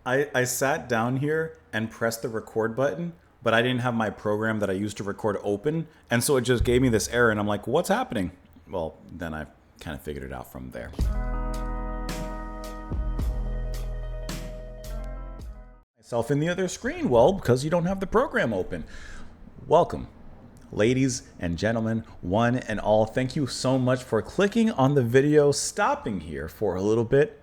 I sat down here and pressed the record button, but I didn't have my program that I used to record open, and so it just gave me this error, and I'm like, what's happening? Well, then I kind of figured it out from there. Myself in the other screen, well, because you don't have the program open. Welcome. Ladies and gentlemen, one and all, thank you so much for clicking on the video, stopping here for a little bit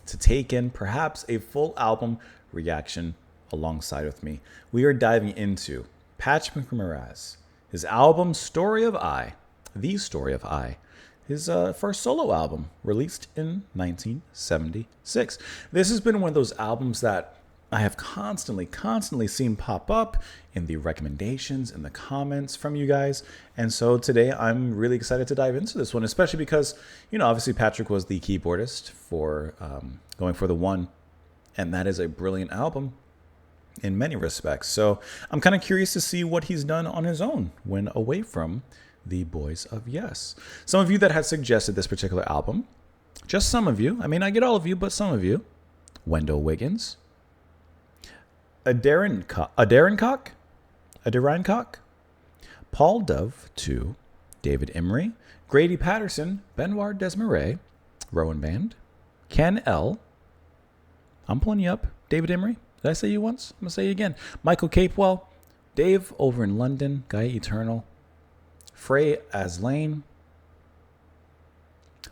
to take in perhaps a full album reaction alongside with me. We are diving into Patrick Moraz, his album Story of I, The Story of I, his first solo album released in 1976. This has been one of those albums that I have constantly seen pop up in the recommendations and the comments from you guys. And so today I'm really excited to dive into this one, especially because, obviously Patrick was the keyboardist for Going for the One. And that is a brilliant album in many respects. So I'm kind of curious to see what he's done on his own when away from the Boys of Yes. Some of you that had suggested this particular album, just some of you, I mean, I get all of you, but some of you, Wendell Wiggins, Aderincock, Paul Dove 2, David Emery, Grady Patterson, Benoit Desmarais, Rowan Band, Ken L. I'm pulling you up. David Emery. Did I say you once? I'm going to say you again. Michael Capewell, Dave over in London, Guy Eternal, Frey Aslane,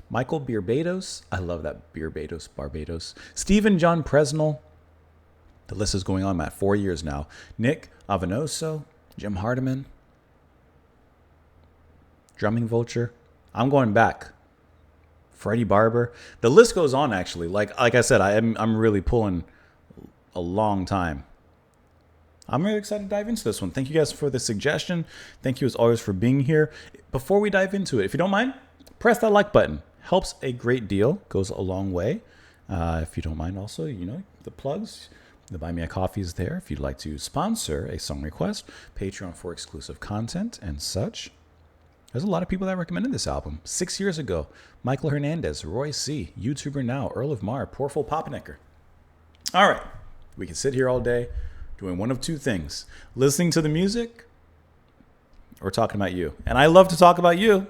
Michael Barbados. I love that Barbados. Stephen John Presnell. The list is going on, Matt. 4 years now. Nick Avenoso, Jim Hardiman, Drumming Vulture. I'm going back. Freddie Barber. The list goes on, actually. Like I said, I'm really pulling a long time. I'm really excited to dive into this one. Thank you guys for the suggestion. Thank you as always for being here. Before we dive into it, if you don't mind, press that like button. Helps a great deal. Goes a long way. If you don't mind also, the plugs. The Buy Me a Coffee is there if you'd like to sponsor a song request, Patreon for exclusive content and such. There's a lot of people that recommended this album. 6 years ago, Michael Hernandez, Roy C., YouTuber Now, Earl of Mar, Porful Papanecker. All right, we can sit here all day doing one of two things, listening to the music or talking about you. And I love to talk about you,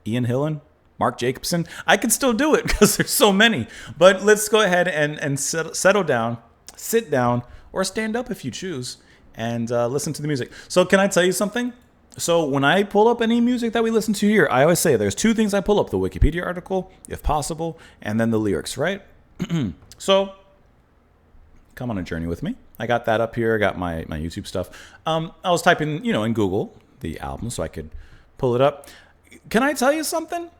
Ian Hillen, Mark Jacobson. I can still do it because there's so many. But let's go ahead and settle down. Sit down or stand up if you choose and listen to the music. So can I tell you something? So when I pull up any music that we listen to here, I always say there's two things I pull up: the Wikipedia article, if possible, and then the lyrics, right? So come on a journey with me. I got that up here. I got my YouTube stuff. I was typing, in Google the album so I could pull it up. Can I tell you something?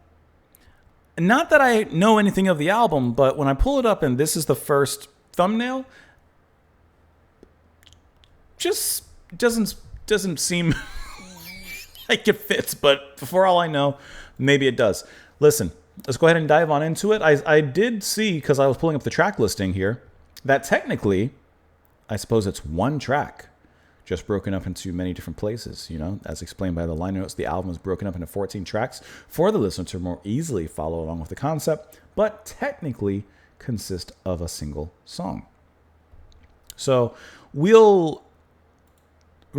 Not that I know anything of the album, but when I pull it up and this is the first thumbnail, just doesn't seem like it fits, but for all I know, maybe it does. Listen, let's go ahead and dive on into it. I did see, because I was pulling up the track listing here, that technically, I suppose it's one track, just broken up into many different places. As explained by the liner notes, the album is broken up into 14 tracks for the listener to more easily follow along with the concept, but technically consist of a single song. So we're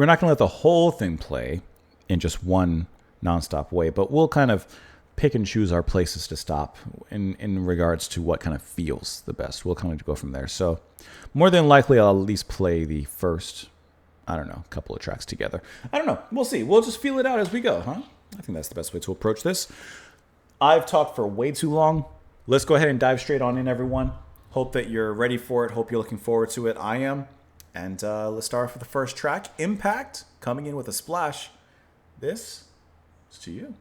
not going to let the whole thing play in just one nonstop way, but we'll kind of pick and choose our places to stop in regards to what kind of feels the best. We'll kind of go from there. So more than likely, I'll at least play the first, couple of tracks together. I don't know. We'll see. We'll just feel it out as we go, huh? I think that's the best way to approach this. I've talked for way too long. Let's go ahead and dive straight on in, everyone. Hope that you're ready for it. Hope you're looking forward to it. I am. And let's start off with the first track, Impact, coming in with a splash. This is to you.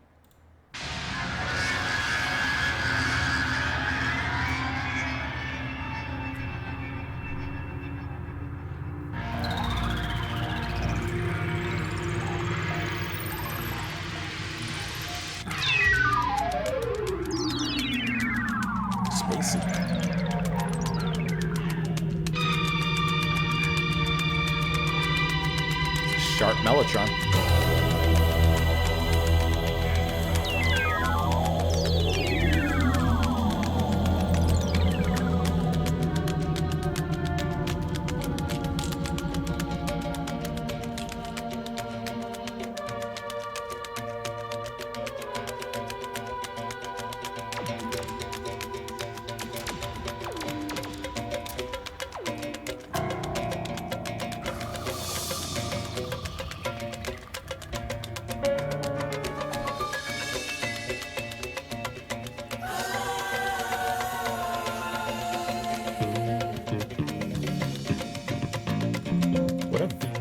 Spacey. Sharp Mellotron.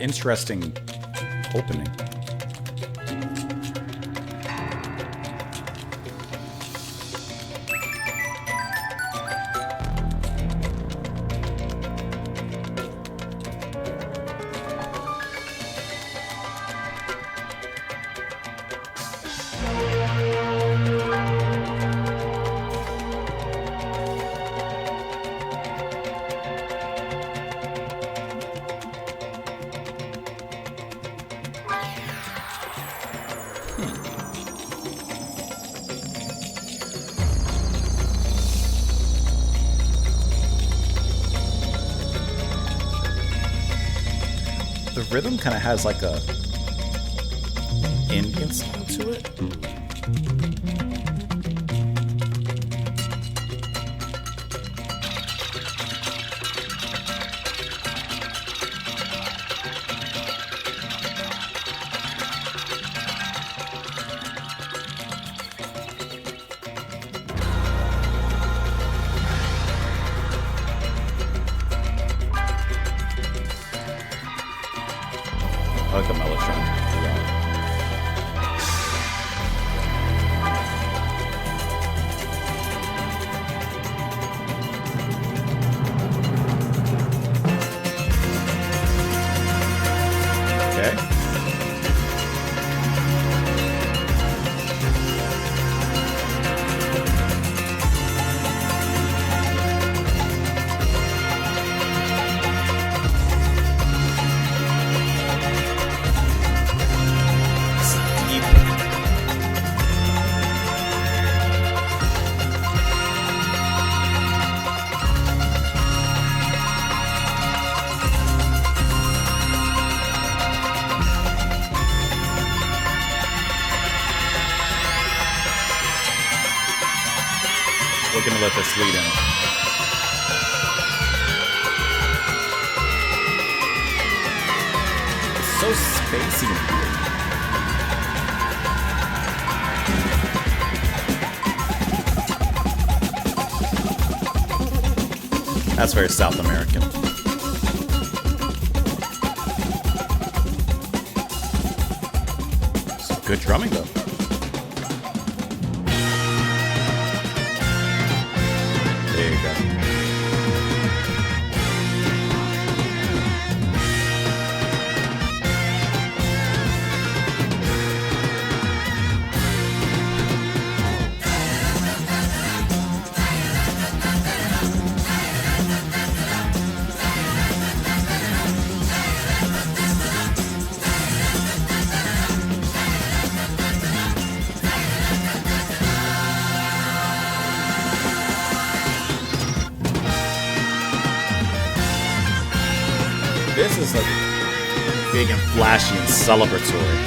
interesting opening. The rhythm kind of has like a Indian style to it. I like the mellotron. Okay. We're gonna let this lead in. It's so spacey. That's very South American. Some good drumming though. There you go. This is like big and flashy and celebratory.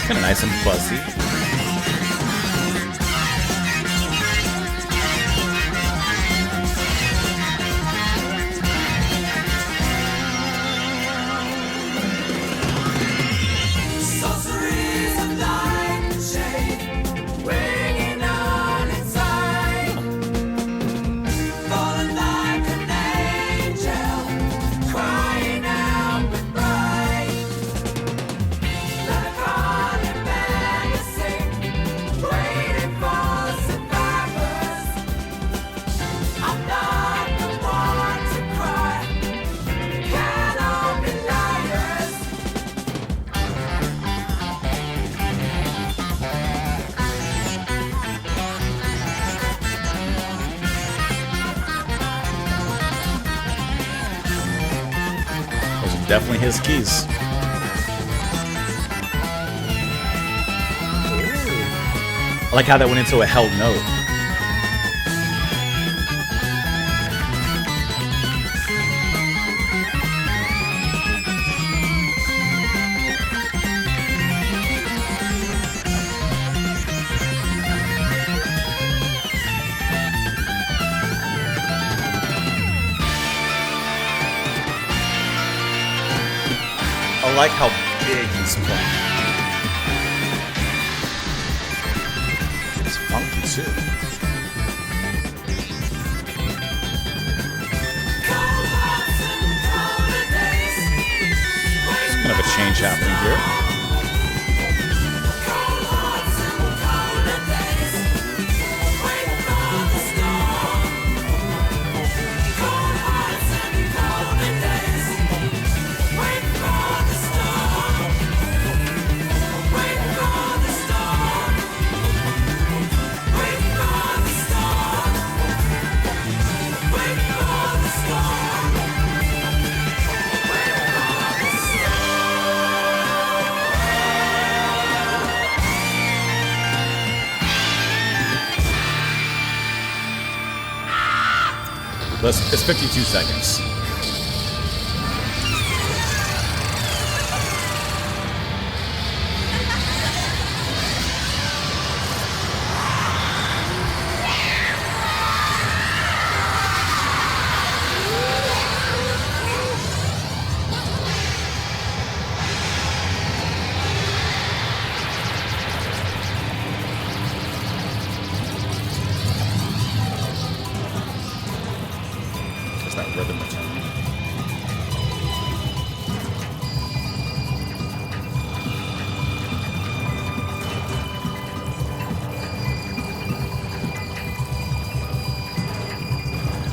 Kind of nice and fuzzy. Definitely his keys. I like how that went into a held note. I like how big he's playing. too. It's kind of a change happening here. It's 52 seconds. That rhythm returning.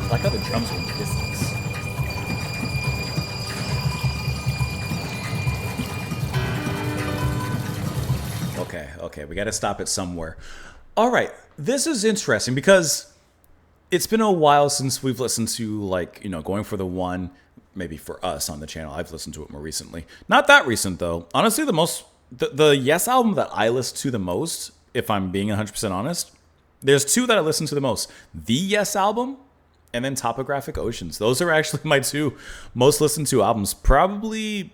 I like how the drums are in the distance. Okay, we got to stop it somewhere. All right, this is interesting because it's been a while since we've listened to, like, you know, Going for the One, maybe for us on the channel. I've listened to it more recently. Not that recent, though. Honestly, the Yes album that I listen to the most, if I'm being 100% honest, there's two that I listen to the most. The Yes album and then Topographic Oceans. Those are actually my two most listened to albums. Probably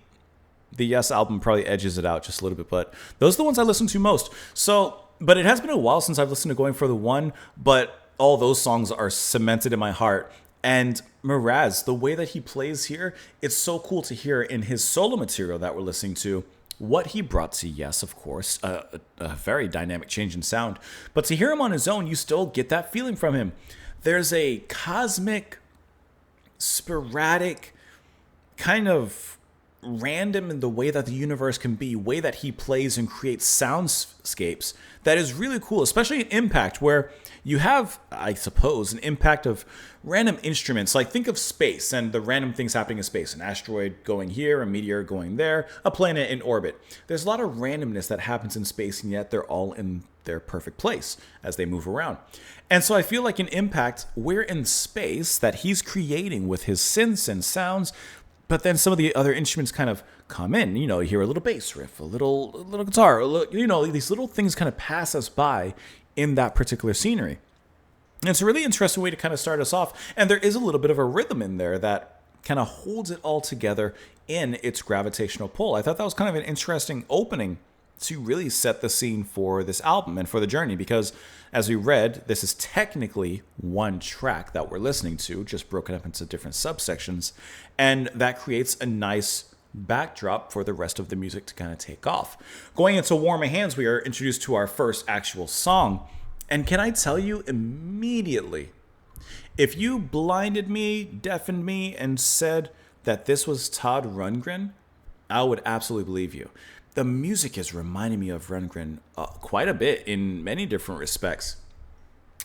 the Yes album probably edges it out just a little bit, but those are the ones I listen to most. So, but it has been a while since I've listened to Going for the One, but all those songs are cemented in my heart. And Moraz, the way that he plays here, it's so cool to hear in his solo material that we're listening to what he brought to Yes, of course, a very dynamic change in sound. But to hear him on his own, you still get that feeling from him. There's a cosmic, sporadic, kind of random in the way that the universe can be, way that he plays and creates soundscapes that is really cool, especially in Impact, where you have, I suppose, an impact of random instruments. Like, think of space and the random things happening in space. An asteroid going here, a meteor going there, a planet in orbit. There's a lot of randomness that happens in space, and yet they're all in their perfect place as they move around. And so I feel like in Impact, we're in space that he's creating with his synths and sounds, but then some of the other instruments kind of come in. You know, you hear a little bass riff, a little guitar, you know, these little things kind of pass us by in that particular scenery. And it's a really interesting way to kind of start us off. And there is a little bit of a rhythm in there that kind of holds it all together in its gravitational pull. I thought that was kind of an interesting opening to really set the scene for this album and for the journey, because as we read, this is technically one track that we're listening to, just broken up into different subsections, and that creates a nice backdrop for the rest of the music to kind of take off. Going into Warmer Hands, we are introduced to our first actual song, and can I tell you immediately, if you blinded me, deafened me, and said that this was Todd Rundgren, I would absolutely believe you. The music is reminding me of Rundgren quite a bit in many different respects.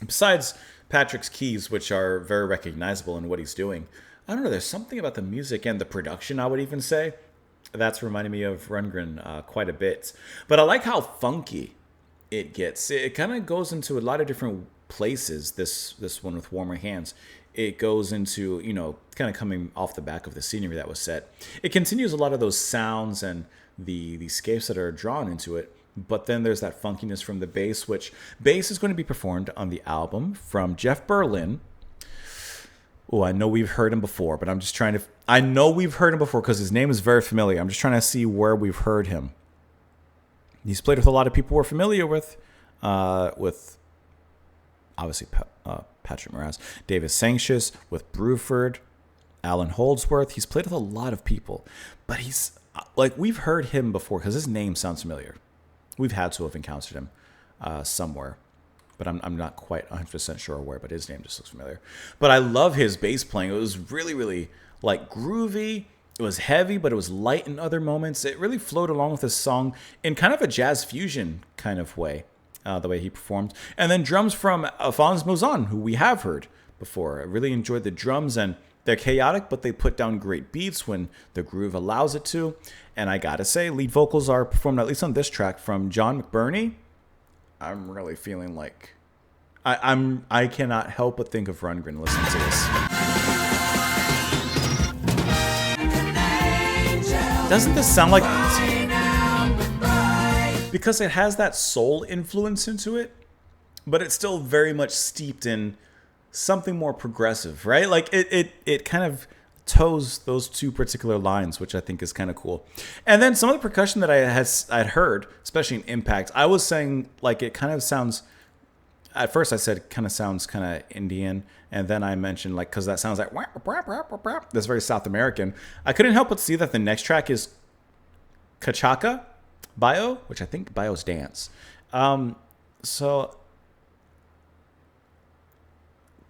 Besides Patrick's keys, which are very recognizable in what he's doing, I don't know, there's something about the music and the production, I would even say, that's reminding me of Rundgren quite a bit. But I like how funky it gets. It kind of goes into a lot of different places, this one with Warmer Hands. It goes into, you know, kind of coming off the back of the scenery that was set. It continues a lot of those sounds and the scapes that are drawn into it, but then there's that funkiness from the bass, which bass is going to be performed on the album from Jeff Berlin. Oh, I know we've heard him before, but I know we've heard him before because his name is very familiar. I'm just trying to see where we've heard him. He's played with a lot of people we're familiar with obviously Patrick Moraz, David Sancious, with Bruford, Alan Holdsworth. He's played with a lot of people, but he's like, we've heard him before because his name sounds familiar. We've had to have encountered him somewhere. but I'm not quite 100% sure where, but his name just looks familiar. But I love his bass playing. It was really, really like groovy. It was heavy, but it was light in other moments. It really flowed along with this song in kind of a jazz fusion kind of way, the way he performed. And then drums from Alphonse Mouzon, who we have heard before. I really enjoyed the drums, and they're chaotic, but they put down great beats when the groove allows it to. And I gotta say, lead vocals are performed, at least on this track, from John McBurney. I'm really feeling like I cannot help but think of Rundgren listening to this. Doesn't this sound like, because it has that soul influence into it, but it's still very much steeped in something more progressive, right? Like it kind of toes those two particular lines, which I think is kind of cool. And then some of the percussion that I'd heard, especially in Impact, I was saying like it kind of sounds. At first, I said kind of sounds kind of Indian, and then I mentioned like because that sounds like that's very South American. I couldn't help but see that the next track is Cachaca Bio, which I think Bio's dance. So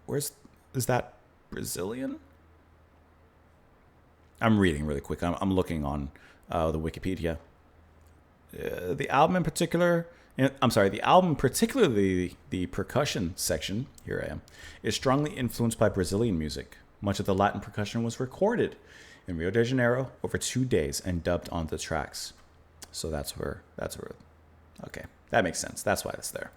is that Brazilian? I'm reading really quick. I'm looking on the Wikipedia. The album in particular. The album, particularly the percussion section, here I am, is strongly influenced by Brazilian music. Much of the Latin percussion was recorded in Rio de Janeiro over 2 days and dubbed onto the tracks. So that's where, okay, that makes sense. That's why it's there.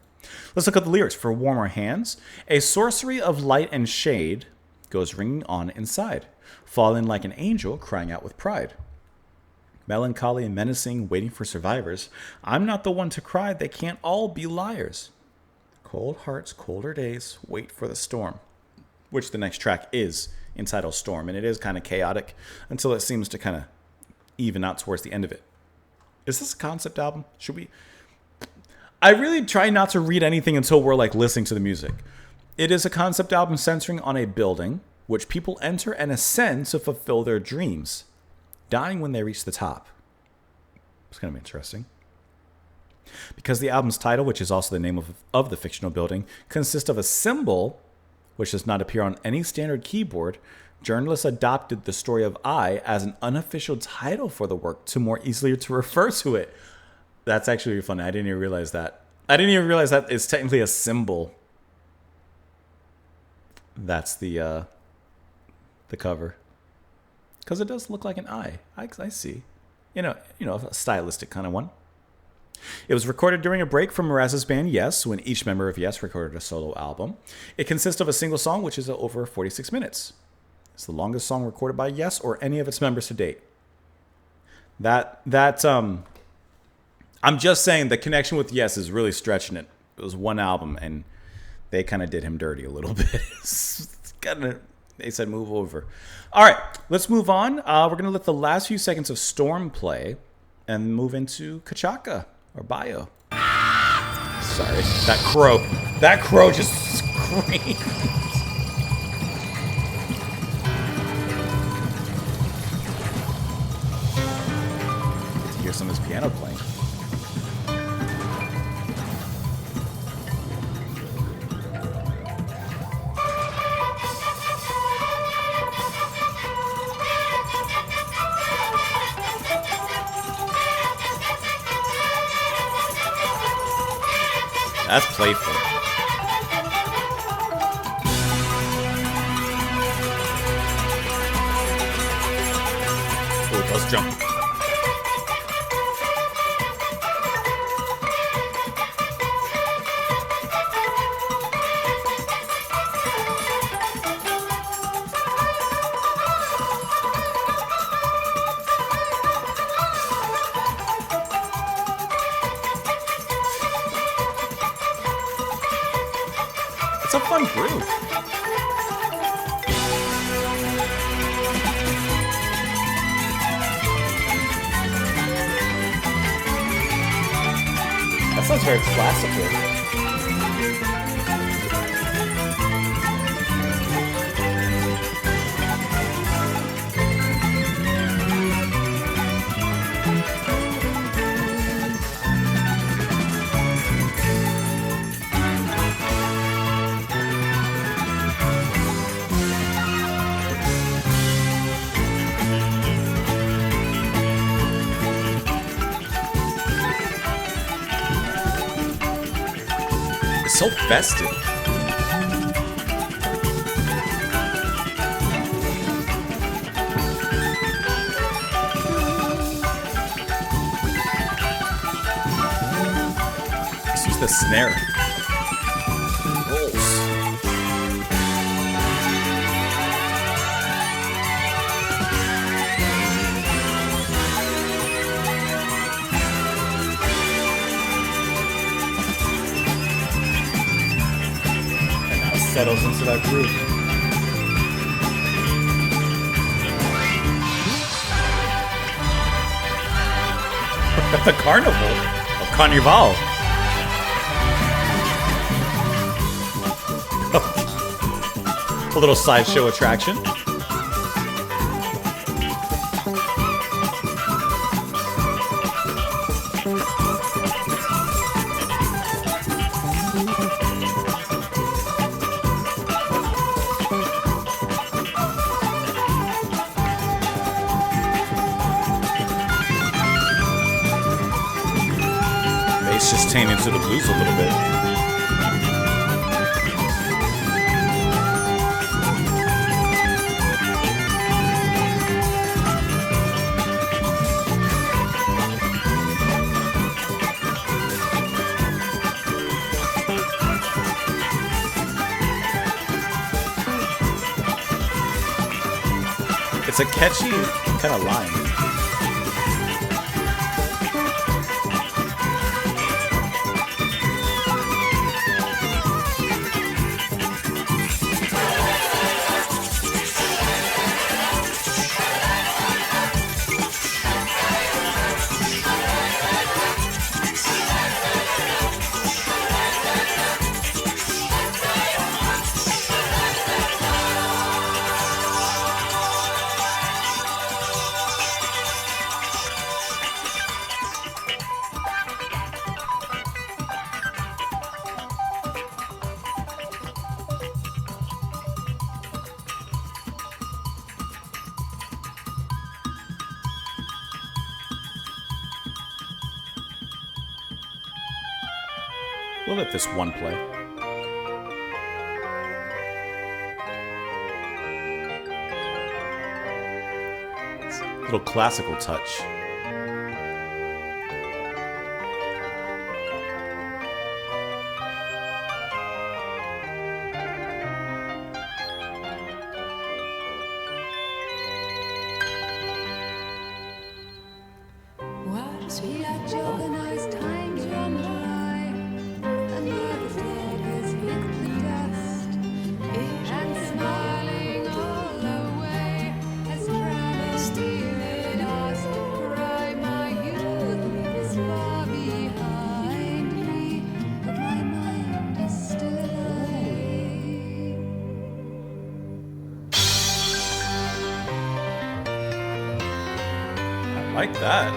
Let's look at the lyrics. For warmer hands, a sorcery of light and shade goes ringing on inside, falling like an angel crying out with pride. Melancholy and menacing, waiting for survivors. I'm not the one to cry, they can't all be liars. Cold hearts, colder days, wait for the storm. Which the next track is entitled Storm, and it is kind of chaotic until it seems to kind of even out towards the end of it. Is this a concept album? Should we? I really try not to read anything until we're like listening to the music. It is a concept album centering on a building which people enter and ascend to fulfill their dreams, dying when they reach the top. It's going to be interesting. Because the album's title, which is also the name of the fictional building, consists of a symbol which does not appear on any standard keyboard, journalists adopted the story of I as an unofficial title for the work to more easily to refer to it. That's actually funny. I didn't even realize that. I didn't even realize that it's technically a symbol. That's the cover. Because it does look like an eye. I see. You know, a stylistic kind of one. It was recorded during a break from Moraz's band Yes, when each member of Yes recorded a solo album. It consists of a single song, which is over 46 minutes. It's the longest song recorded by Yes or any of its members to date. I'm just saying the connection with Yes is really stretching it. It was one album, and they kind of did him dirty a little bit. They said move over. All right, let's move on. We're going to let the last few seconds of Storm play and move into Cachaca or Bio. Sorry, that crow just screamed. Get to hear some of his piano playing. That's playful. Oh, let's jump. It's a fun groove. That sounds very classical. So festive. Let's use the snare. Rolls. Settles into that groove. The carnival of Carnival. A little sideshow attraction. It's just tainted to the blues a little bit. It's a catchy kind of line. We'll let this one play. Little classical touch. Like that.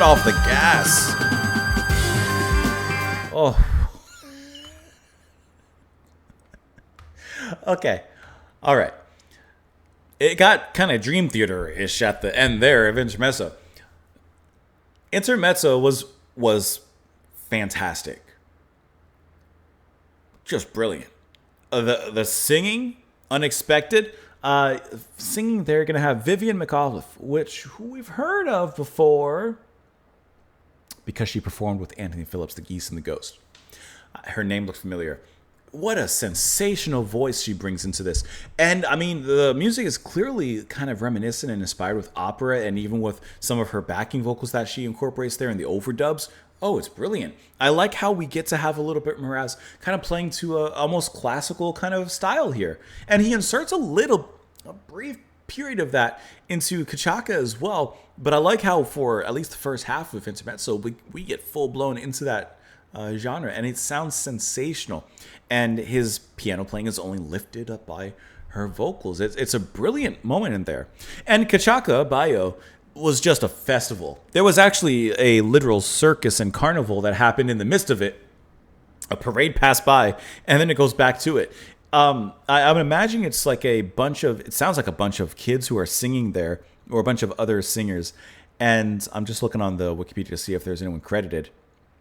foot off the gas. Oh. Okay. All right. It got kind of Dream Theater-ish at the end there of Intermezzo. Intermezzo was fantastic. Just brilliant. The singing, unexpected. Singing there, going to have Vivian McAuliffe, who we've heard of before because she performed with Anthony Phillips, The Geese and the Ghost. Her name looks familiar. What a sensational voice she brings into this. And, I mean, the music is clearly kind of reminiscent and inspired with opera, and even with some of her backing vocals that she incorporates there in the overdubs. Oh, it's brilliant. I like how we get to have a little bit Moraz kind of playing to a almost classical kind of style here. And he inserts a brief period of that into Kachaka as well. But I like how for at least the first half of Intermezzo, we get full-blown into that genre, and it sounds sensational. And his piano playing is only lifted up by her vocals. It's a brilliant moment in there. And Kachaka, Bayo, was just a festival. There was actually a literal circus and carnival that happened in the midst of it. A parade passed by, and then it goes back to it. I'm imagining it sounds like a bunch of kids who are singing there, or a bunch of other singers. And I'm just looking on the Wikipedia to see if there's anyone credited.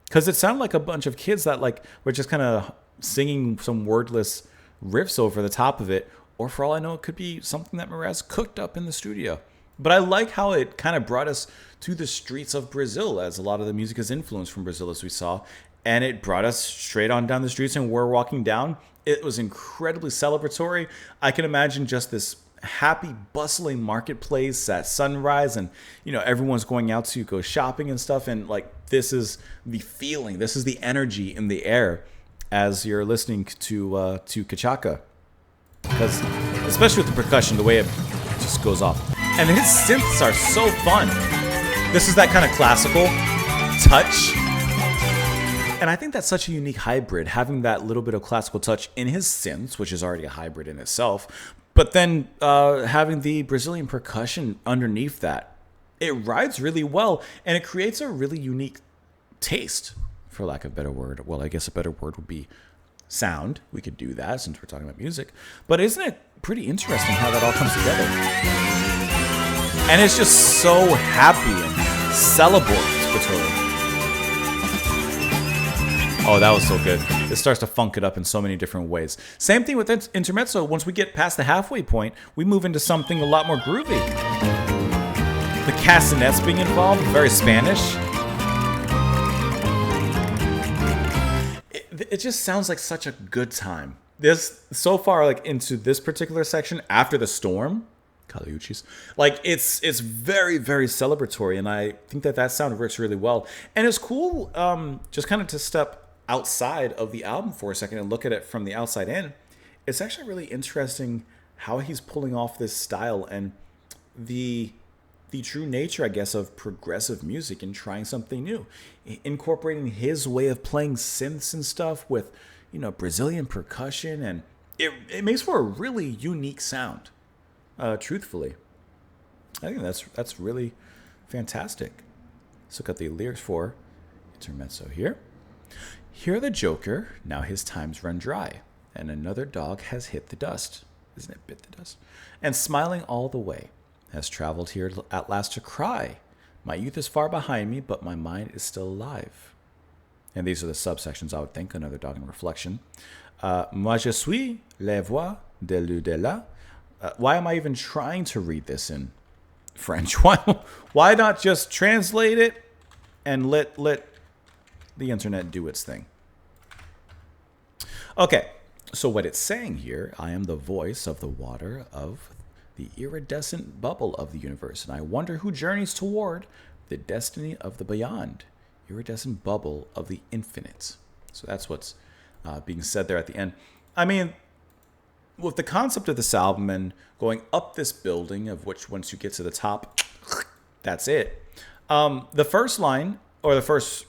Because it sounded like a bunch of kids that were just kind of singing some wordless riffs over the top of it. Or for all I know, it could be something that Moraz cooked up in the studio. But I like how it kind of brought us to the streets of Brazil, as a lot of the music is influenced from Brazil, as we saw. And it brought us straight on down the streets, and we're walking down. It was incredibly celebratory. I can imagine just this happy, bustling marketplace at sunrise, and everyone's going out to go shopping and stuff. And this is the feeling, this is the energy in the air as you're listening to Kachaka, because especially with the percussion, the way it just goes off, and his synths are so fun. This is that kind of classical touch. And I think that's such a unique hybrid, having that little bit of classical touch in his synths, which is already a hybrid in itself, but then having the Brazilian percussion underneath that. It rides really well, and it creates a really unique taste, for lack of a better word. Well, I guess a better word would be sound. We could do that since we're talking about music. But isn't it pretty interesting how that all comes together? And it's just so happy and celebratory. Oh, that was so good. It starts to funk it up in so many different ways. Same thing with Intermezzo. Once we get past the halfway point, we move into something a lot more groovy. The castanets being involved, very Spanish. It just sounds like such a good time. This, so far, into this particular section, after the storm, Caliuchis, it's very, very celebratory, and I think that sound works really well. And it's cool, just kind of to step outside of the album for a second and look at it from the outside in. It's actually really interesting how he's pulling off this style and the true nature, I guess, of progressive music and trying something new, incorporating his way of playing synths and stuff with, Brazilian percussion, and it makes for a really unique sound. Truthfully, I think that's really fantastic. Let's look at the lyrics for Intermezzo here. Hear the joker, now his time's run dry, and another dog has hit the dust. Isn't it bit the dust? And smiling all the way, has traveled here at last to cry. My youth is far behind me, but my mind is still alive. And these are the subsections, I would think. Another dog in reflection. Moi je suis la voix de l'au-delà. Why am I even trying to read this in French? Why not just translate it and let the internet do its thing? Okay, so what it's saying here, I am the voice of the water of the iridescent bubble of the universe, and I wonder who journeys toward the destiny of the beyond, iridescent bubble of the infinite. So that's what's being said there at the end. I mean, with the concept of this album and going up this building, of which once you get to the top, that's it. The first line, or the first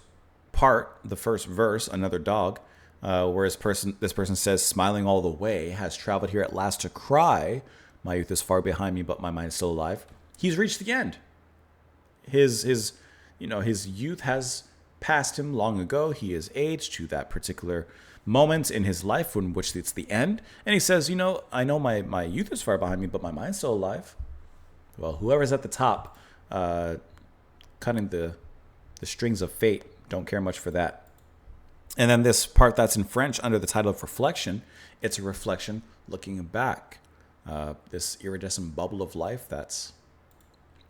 part, the first verse, another dog, where this person says, smiling all the way, has traveled here at last to cry. My youth is far behind me, but my mind is still alive. He's reached the end. His his youth has passed him long ago. He is aged to that particular moment in his life in which it's the end. And he says, I know my youth is far behind me, but my mind's still alive. Well, whoever's at the top, cutting the strings of fate, don't care much for that. And then this part that's in French under the title of Reflection, it's a reflection looking back. This iridescent bubble of life that's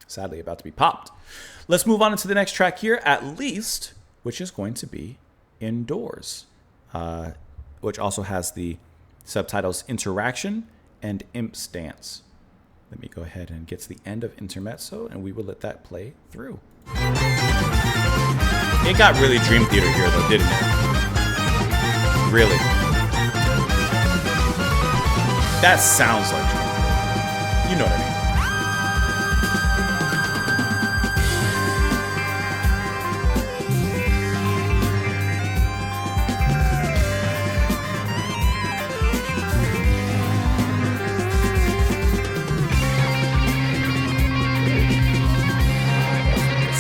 sadly about to be popped. Let's move on into the next track here, At Least, which is going to be Indoors, which also has the subtitles Interaction and Imp's Dance. Let me go ahead and get to the end of Intermezzo, and we will let that play through. It got really Dream Theater here, though, didn't it? Really. That sounds like Dream Theater. You know what I mean.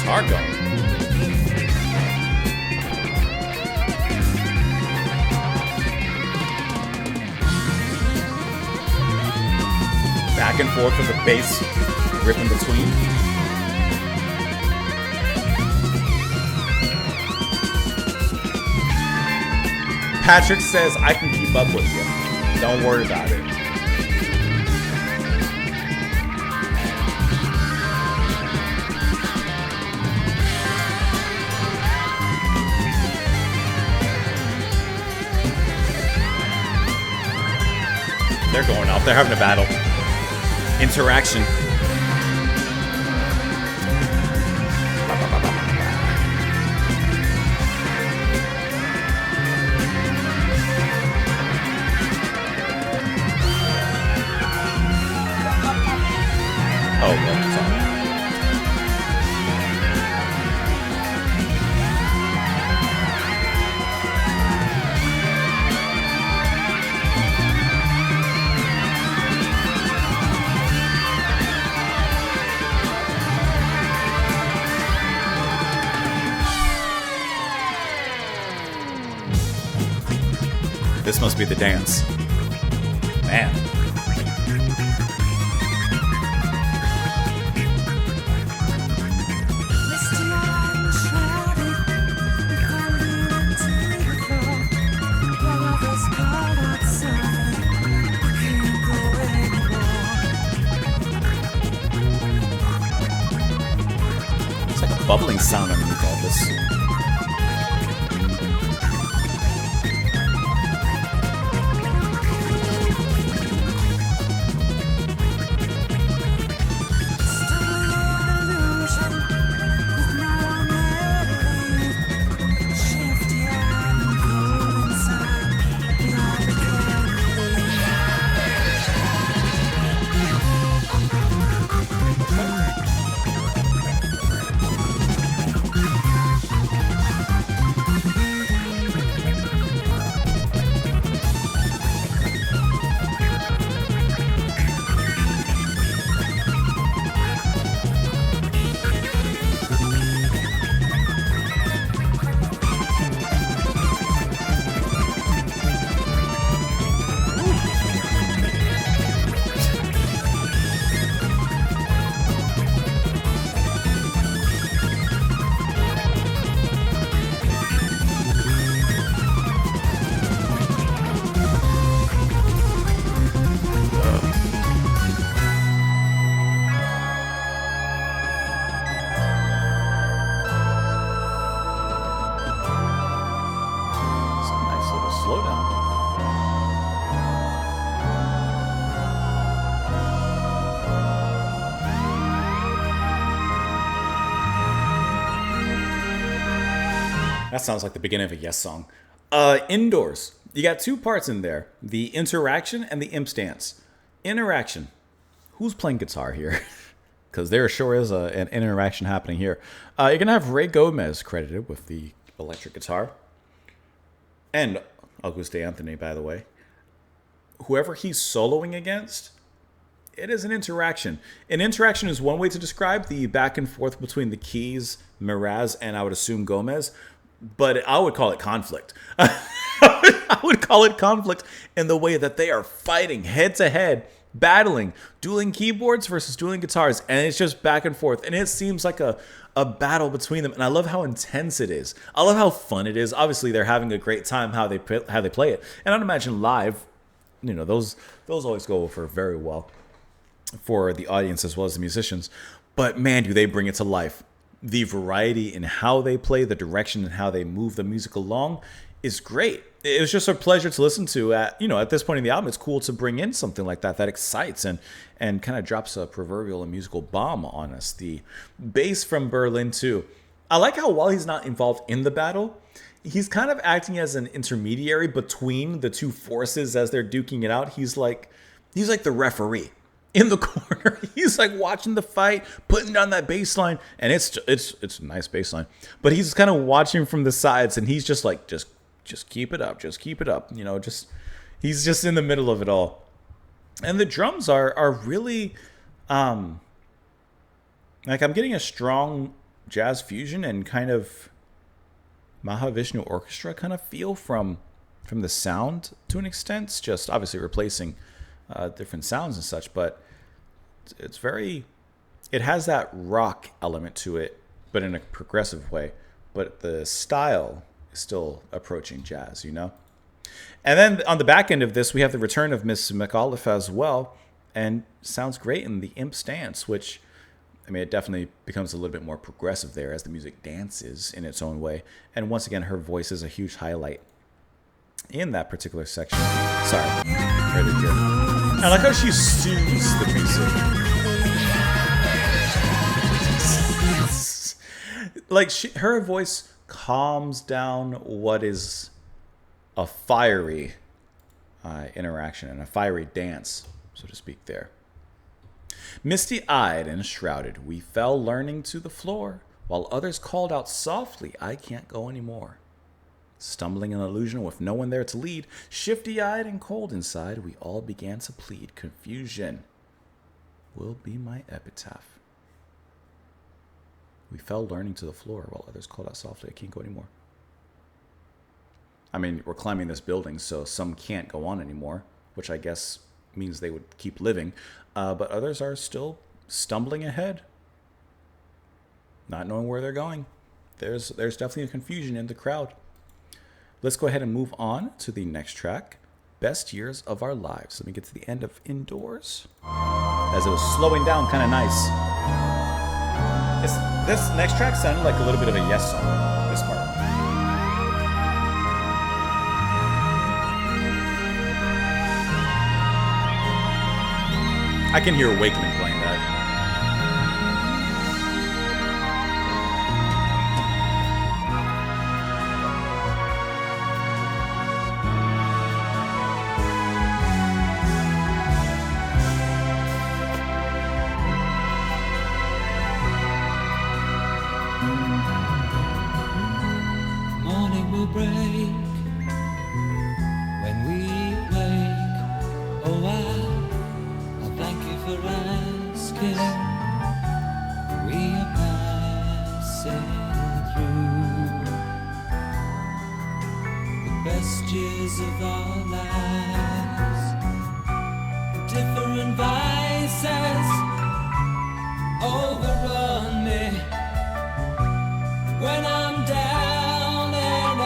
Hard going. Back and forth with the bass rip in between. Patrick says, I can keep up with you. Don't worry about it. They're going off. They're having a battle. Interaction. Oh, well, sorry. This must be the dance. Man. It's like a bubbling sound underneath all this. That sounds like the beginning of a Yes song. Indoors. You got two parts in there. The interaction and the Imp's dance. Interaction. Who's playing guitar here? Because there sure is an interaction happening here. You're going to have Ray Gomez credited with the electric guitar. And Auguste Anthony, by the way. Whoever he's soloing against, it is an interaction. An interaction is one way to describe the back and forth between the keys, Moraz, and I would assume Gomez, but I would call it conflict. I would call it conflict in the way that they are fighting head to head, battling, dueling keyboards versus dueling guitars, and it's just back and forth, and it seems like a battle between them, and I love how intense it is. I love how fun it is. Obviously, they're having a great time how they play it, and I'd imagine live, those always go over very well for the audience as well as the musicians. But man, do they bring it to life. The variety in how they play, the direction and how they move the music along is great. It was just a pleasure to listen to at this point in the album. It's cool to bring in something like that excites and kind of drops a proverbial and musical bomb on us. The bass from Berlin too. I like how while he's not involved in the battle, he's kind of acting as an intermediary between the two forces as they're duking it out. He's like the referee in the corner. He's like watching the fight, putting down that bass line, and it's a nice bass line. But he's kind of watching from the sides, and he's just like just keep it up, just keep it up. He's just in the middle of it all. And the drums are really like I'm getting a strong jazz fusion and kind of Mahavishnu Orchestra kind of feel from the sound to an extent. It's just obviously replacing different sounds and such, but it has that rock element to it, but in a progressive way. But the style is still approaching jazz, And then on the back end of this, we have the return of Miss McAuliffe as well, and sounds great in the imp stance, which, it definitely becomes a little bit more progressive there as the music dances in its own way. And once again, her voice is a huge highlight in that particular section. Sorry, right in here. I like how she soothes the music. Her voice calms down what is a fiery interaction and a fiery dance, so to speak there. Misty-eyed and shrouded, we fell learning to the floor, while others called out softly, I can't go anymore. Stumbling in illusion with no one there to lead, shifty-eyed and cold inside, we all began to plead. Confusion will be my epitaph. We fell learning to the floor while others called out softly, I can't go anymore. We're climbing this building, so some can't go on anymore, which I guess means they would keep living. But others are still stumbling ahead, not knowing where they're going. There's definitely a confusion in the crowd. Let's go ahead and move on to the next track, Best Years of Our Lives. Let me get to the end of Indoors, as it was slowing down kind of nice. This next track sounded like a little bit of a Yes song, this part. I can hear Wakeman playing that. Morning will break when we wake. Oh, thank you for asking. We are passing through the best years of our lives. Different vices overrun me when I'm down and I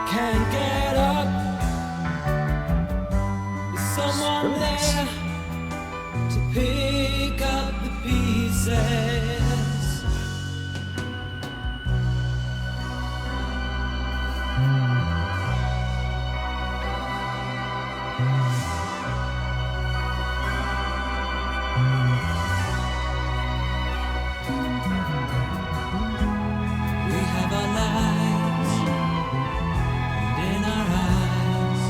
can't get up. Is someone there to pick up the pieces? We have our lives, and in our eyes,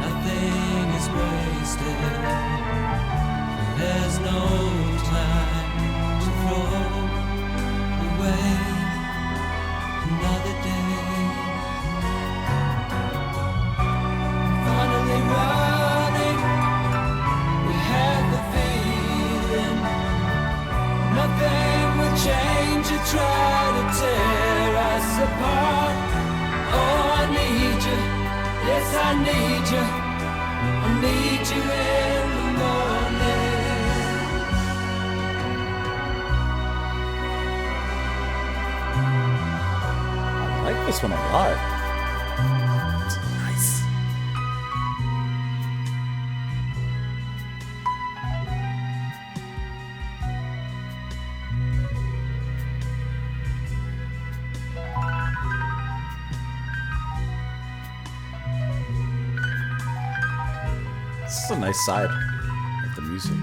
nothing is wasted. There's no time to throw away another day. Finally running, we need you in the morning. I like this one a lot. It's nice. This is a nice side of the music.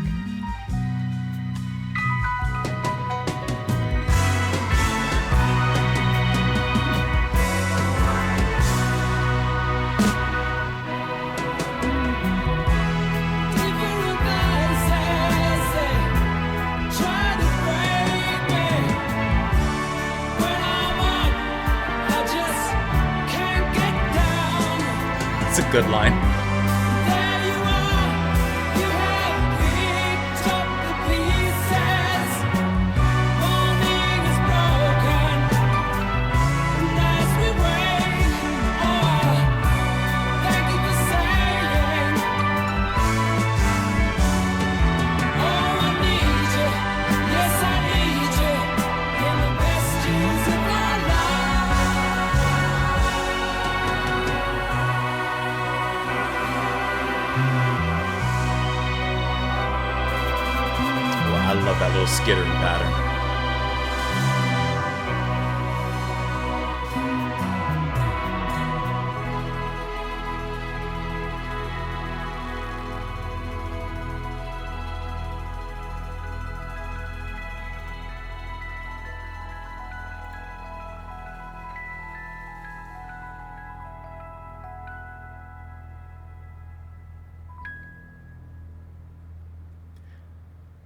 Different voices, they try to break me. When I'm up, I just can't get down. It's a good line. There you are, you have picked up the pieces. Morning is broken, and as we wait, oh, thank you for saying, oh, I need you, yes I need you, in the best years of my Well, I love that little skittering pattern.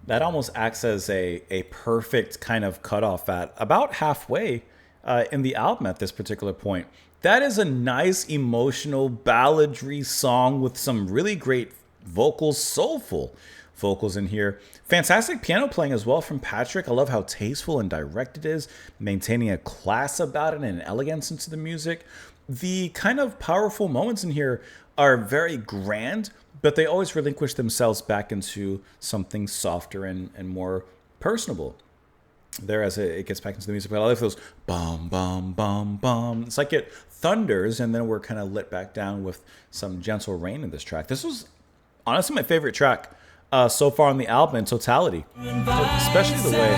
That almost acts as a perfect kind of cutoff at about halfway in the album at this particular point. That is a nice emotional balladry song with some really great vocals, soulful vocals in here. Fantastic piano playing as well from Patrick. I love how tasteful and direct it is, maintaining a class about it and an elegance into the music. The kind of powerful moments in here are very grand, but they always relinquish themselves back into something softer and more personable. There as it gets back into the music, but I like those bum bum bum bum. It's like it thunders and then we're kind of lit back down with some gentle rain in this track. This was honestly my favorite track so far on the album in totality, especially the way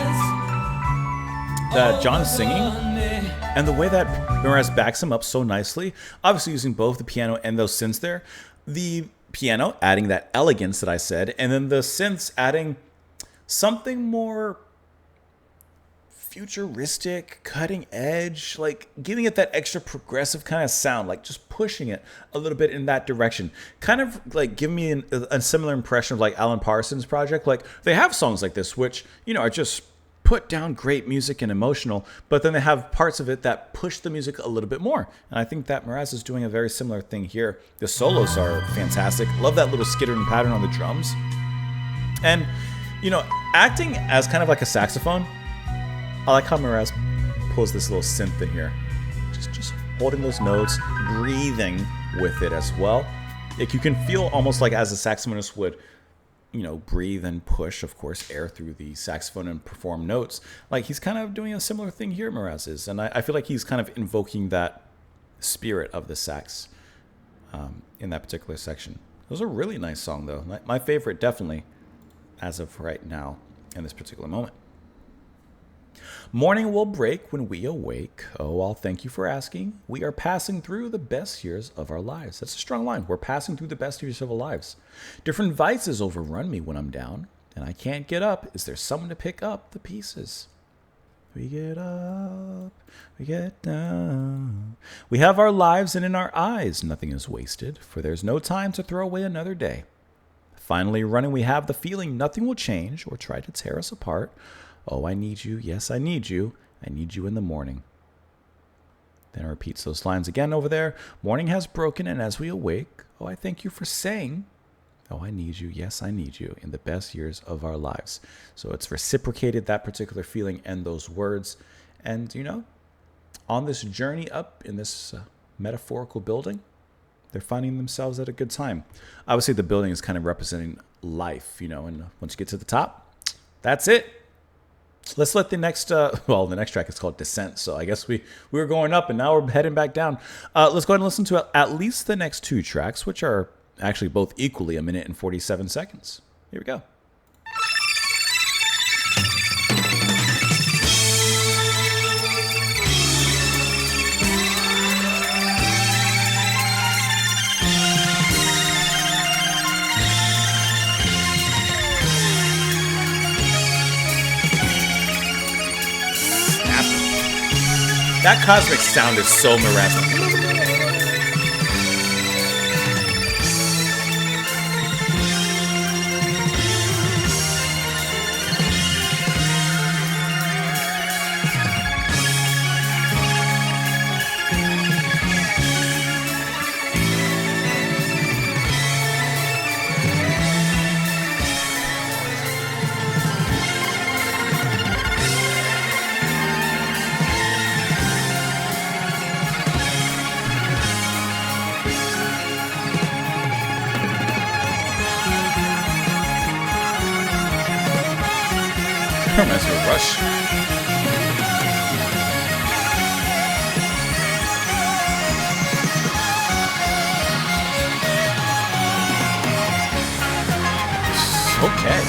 that John is singing and the way that Moraz backs him up so nicely. Obviously using both the piano and those synths there. The piano adding that elegance that I said, and then the synths adding something more futuristic, cutting edge, like giving it that extra progressive kind of sound, like just pushing it a little bit in that direction. Kind of like giving me a similar impression of like Alan Parsons' project. Like they have songs like this, which, you know, are just put down great music and emotional, but then they have parts of it that push the music a little bit more. And I think that Moraz is doing a very similar thing here. The solos are fantastic. Love that little skittering pattern on the drums. And, you know, acting as kind of like a saxophone, I like how Moraz pulls this little synth in here. Just holding those notes, breathing with it as well. Like you can feel almost like as a saxophonist would, you know, breathe and push, of course, air through the saxophone and perform notes. Like he's kind of doing a similar thing here, Moraz is. And I feel like he's kind of invoking that spirit of the sax in that particular section. It was a really nice song, though. My favorite, definitely, as of right now, in this particular moment. Morning will break when we awake. Oh, I'll thank you for asking. We are passing through the best years of our lives. That's a strong line. We're passing through the best years of our lives. Different vices overrun me when I'm down, and I can't get up. Is there someone to pick up the pieces? We get up, we get down. We have our lives, and in our eyes nothing is wasted, for there's no time to throw away another day. Finally running, we have the feeling nothing will change or try to tear us apart. Oh, I need you. Yes, I need you. I need you in the morning. Then it repeats those lines again over there. Morning has broken, and as we awake, oh, I thank you for saying, oh, I need you. Yes, I need you in the best years of our lives. So it's reciprocated, that particular feeling and those words. And, you know, on this journey up in this metaphorical building, they're finding themselves at a good time. Obviously, the building is kind of representing life, you know, and once you get to the top, that's it. Let's let the next, the next track is called Descent. So I guess we were going up and now we're heading back down. Let's go ahead and listen to at least the next two tracks, which are actually both equally 1 minute and 47 seconds. Here we go. That cosmic sound is so Moraz. Reminds me of Rush. Okay.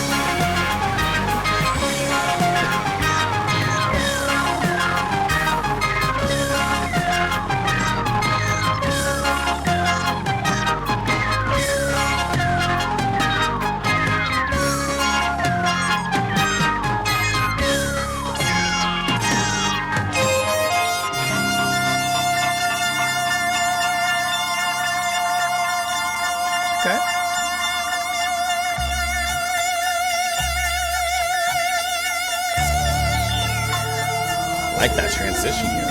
Okay. I like that transition here.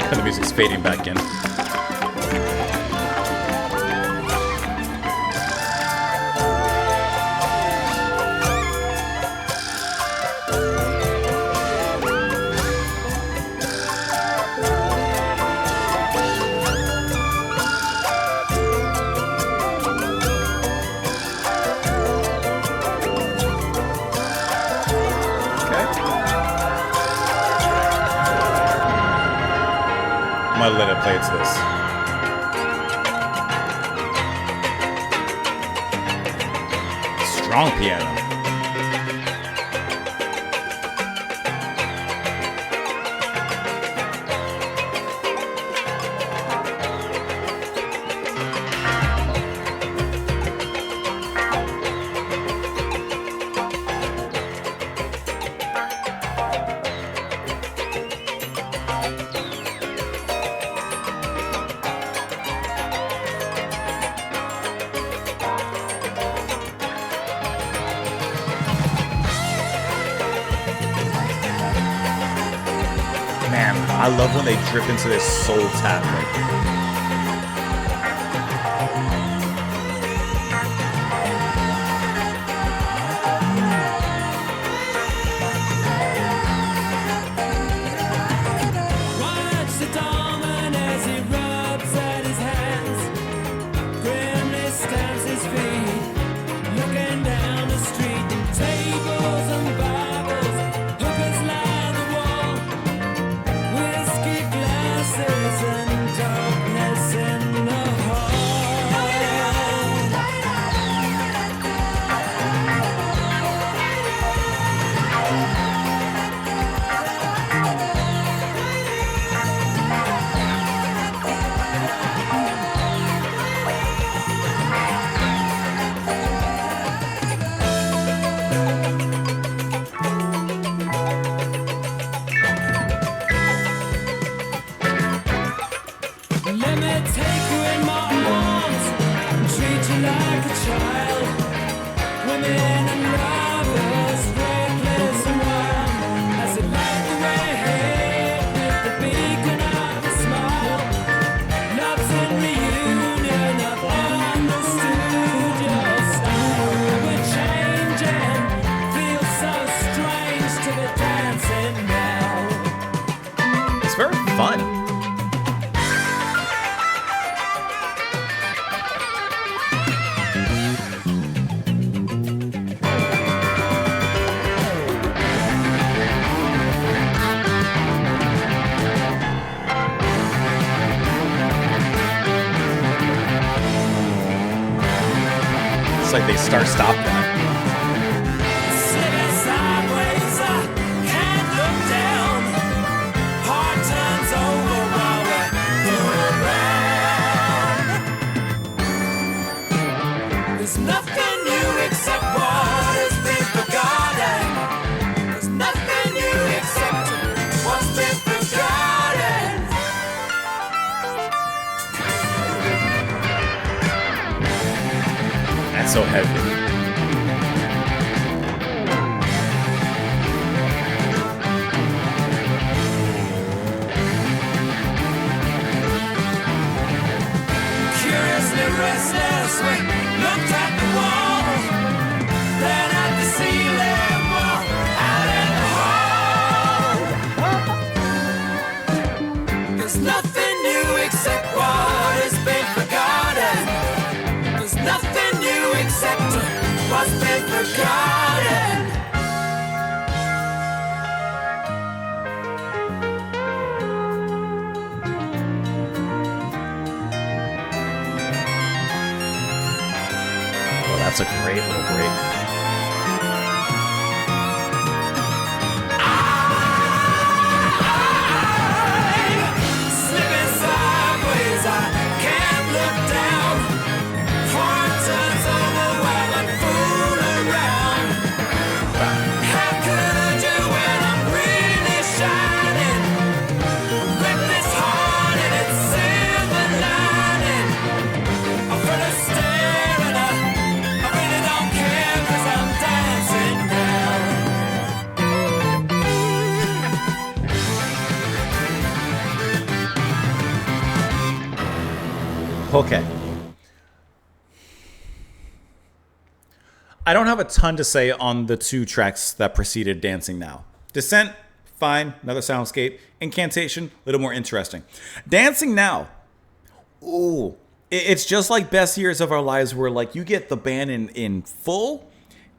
And the music's fading back in. I'm gonna let it play to this. Strong piano. Man, I love when they drip into this soul tap. Watch the doorman as he rubs at his hands. they stop that. Slipping sideways, I can't look down. Heart turns over while we fool around. There's nothing new except what has been forgotten. There's nothing new except what's been forgotten. That's so heavy. Curiously restless, we looked at the wall, then at the ceiling while out in the hall. There's nothing new except what has been forgotten. There's nothing new except what's been forgotten. Well, that's a great little break. Slipping sideways, I can't look down. Heart turns over while I fool around. How could you when I'm really shining? Rip this heart and its silver lining. I'm full of stare and I really don't care 'cause I'm dancing now. Okay. I don't have a ton to say on the two tracks that preceded Dancing Now. Descent, fine, another soundscape. Incantation, a little more interesting. Dancing Now, ooh, it's just like Best Years of Our Lives, where like you get the band in full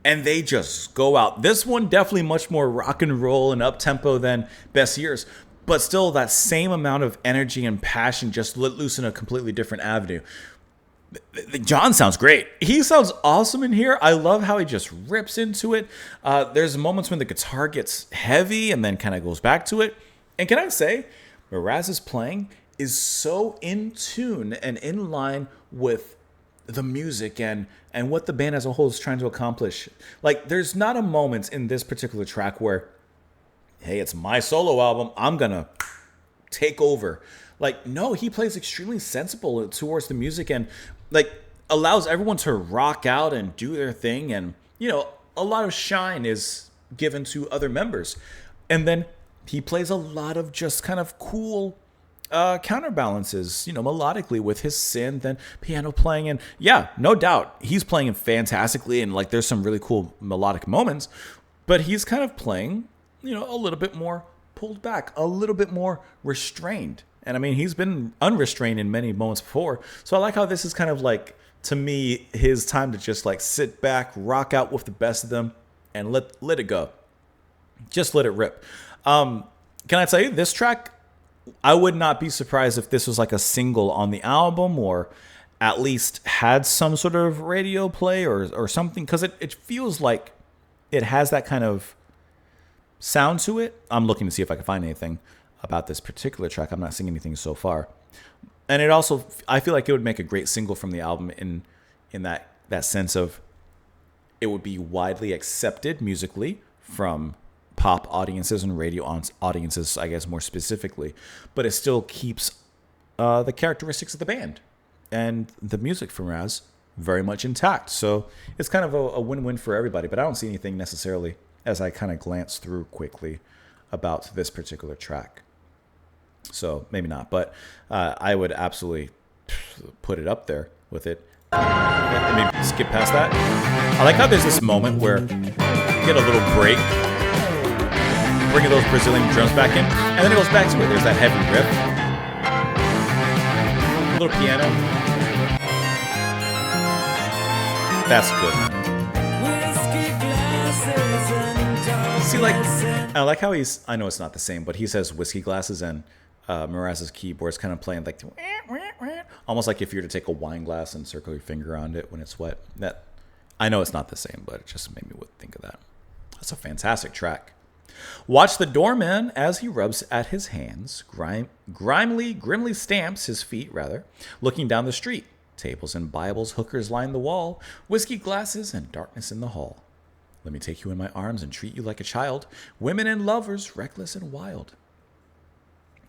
and they just go out. This one definitely much more rock and roll and up tempo than Best Years, but still that same amount of energy and passion just let loose in a completely different avenue. John sounds great. He sounds awesome in here. I love how he just rips into it. There's moments when the guitar gets heavy and then kind of goes back to it. And can I say, Moraz's playing is so in tune and in line with the music and what the band as a whole is trying to accomplish. Like, there's not a moment in this particular track where, hey, it's my solo album, I'm gonna take over. Like, no, he plays extremely sensible towards the music and like allows everyone to rock out and do their thing. And, you know, a lot of shine is given to other members. And then he plays a lot of just kind of cool counterbalances, you know, melodically with his synth and piano playing. And yeah, no doubt he's playing it fantastically. And like, there's some really cool melodic moments, but he's kind of playing, you know, a little bit more pulled back, a little bit more restrained. And I mean, he's been unrestrained in many moments before. So I like how this is kind of like, to me, his time to just like sit back, rock out with the best of them and let it go. Just let it rip. Can I tell you, this track, I would not be surprised if this was like a single on the album or at least had some sort of radio play or something, because it feels like it has that kind of sound to it. I'm looking to see if I can find anything about this particular track. I'm not seeing anything so far. And it also, I feel like it would make a great single from the album in that sense of it would be widely accepted musically from pop audiences and radio audiences, I guess more specifically, but it still keeps the characteristics of the band and the music from Moraz very much intact. So it's kind of a win-win for everybody, but I don't see anything necessarily as I kind of glance through quickly about this particular track. So maybe not, but I would absolutely put it up there with it. I mean, skip past that. I like how there's this moment where you get a little break, bringing those Brazilian drums back in, and then it goes back to it. There's that heavy riff, a little piano. That's good. See, like, I like how I know it's not the same, but he says whiskey glasses and Moraz's keyboard's kind of playing like almost like if you were to take a wine glass and circle your finger around it when it's wet. That I know it's not the same, but it just made me think of that. That's a fantastic track. Watch the doorman as he rubs at his hands, grimly stamps his feet, rather, looking down the street. Tables and Bibles, hookers line the wall, whiskey glasses and darkness in the hall. Let me take you in my arms and treat you like a child, women and lovers, reckless and wild.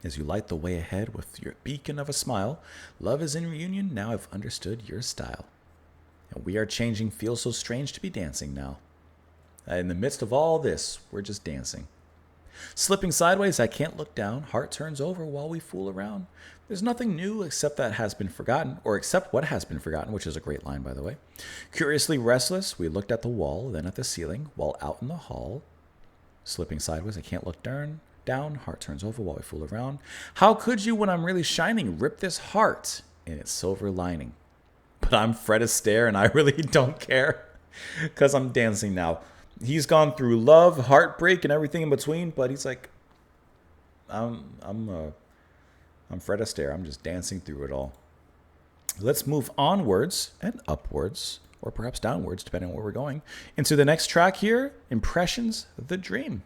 As you light the way ahead with your beacon of a smile, love is in reunion, now I've understood your style. And we are changing, feels so strange to be dancing now. In the midst of all this, we're just dancing. Slipping sideways, I can't look down. Heart turns over while we fool around. There's nothing new except that has been forgotten, or except what has been forgotten, which is a great line, by the way. Curiously restless, we looked at the wall, then at the ceiling, while out in the hall. Slipping sideways, I can't look down. Heart turns over while we fool around. How could you, when I'm really shining, rip this heart in its silver lining? But I'm Fred Astaire, and I really don't care, because I'm dancing now. He's gone through love, heartbreak, and everything in between, but he's like, I'm Fred Astaire. I'm just dancing through it all. Let's move onwards and upwards, or perhaps downwards, depending on where we're going, into the next track here, Impressions, The Dream.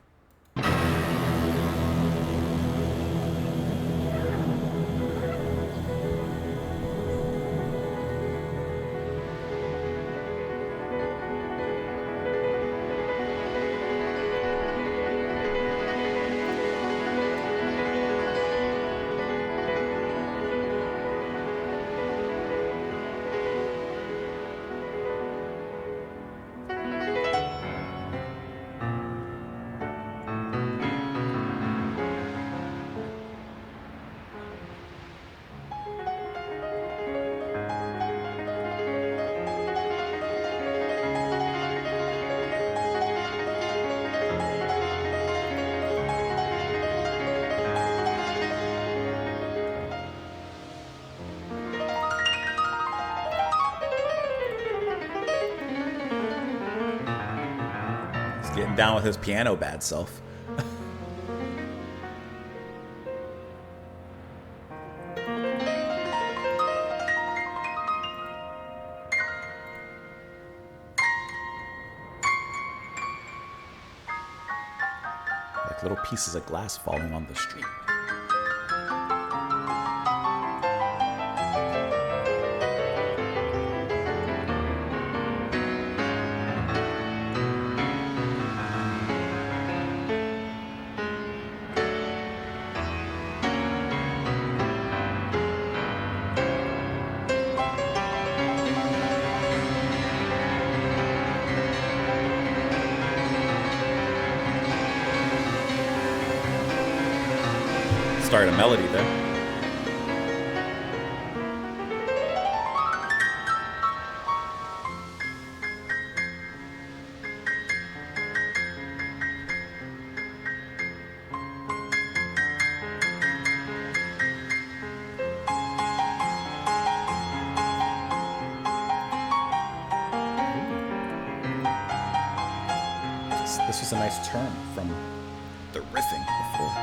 Getting down with his piano bad self. Like little pieces of glass falling on the street. Started a melody there. This was a nice turn from the riffing before.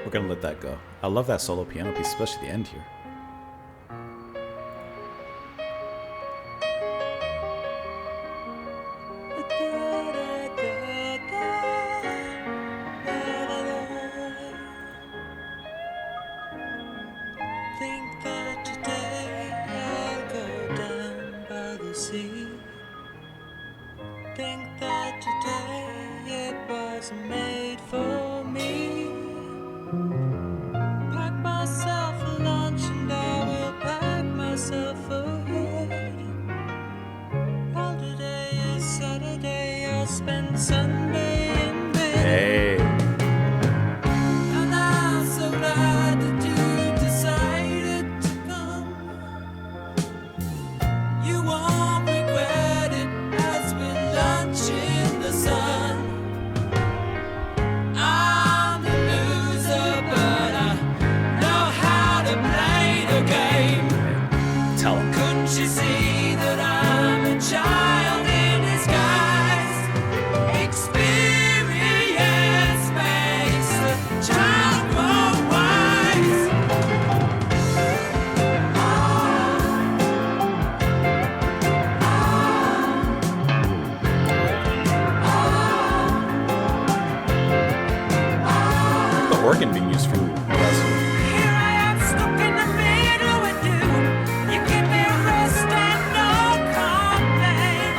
We're gonna let that go. I love that solo piano piece, especially the end here. Think that today I'll go down by the sea. Think that today it was made for me. Pack myself a lunch and I will pack myself ahead. All today is Saturday, I'll spend Sunday in organ being used from Moraz. Here I am stuck in the middle with you. You give me rest and no complaint.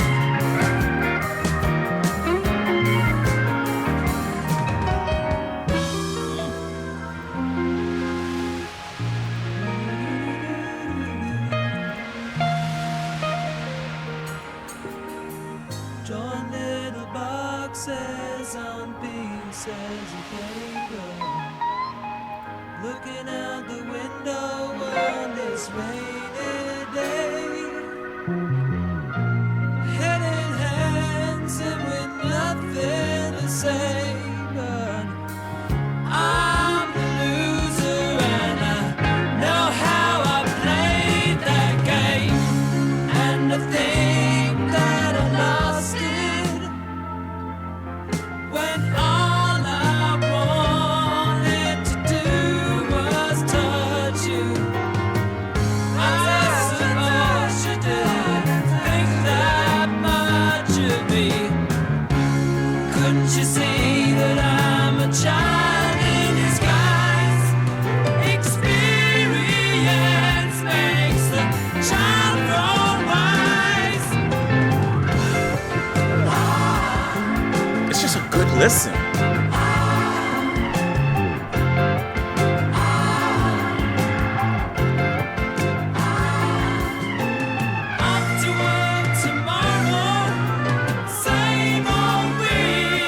Drawn little boxes on pieces of paper. Looking out the window on this rainy day. Head in hands and with nothing to say, but I'm the loser and I know how I played that game. And I think that I lost it when all I wanted to do was touch you. I suppose you did think that much of me. Couldn't you see that I'm a child in disguise? Experience makes the child grow wise. It's just a good listen. Up to work tomorrow, same old week.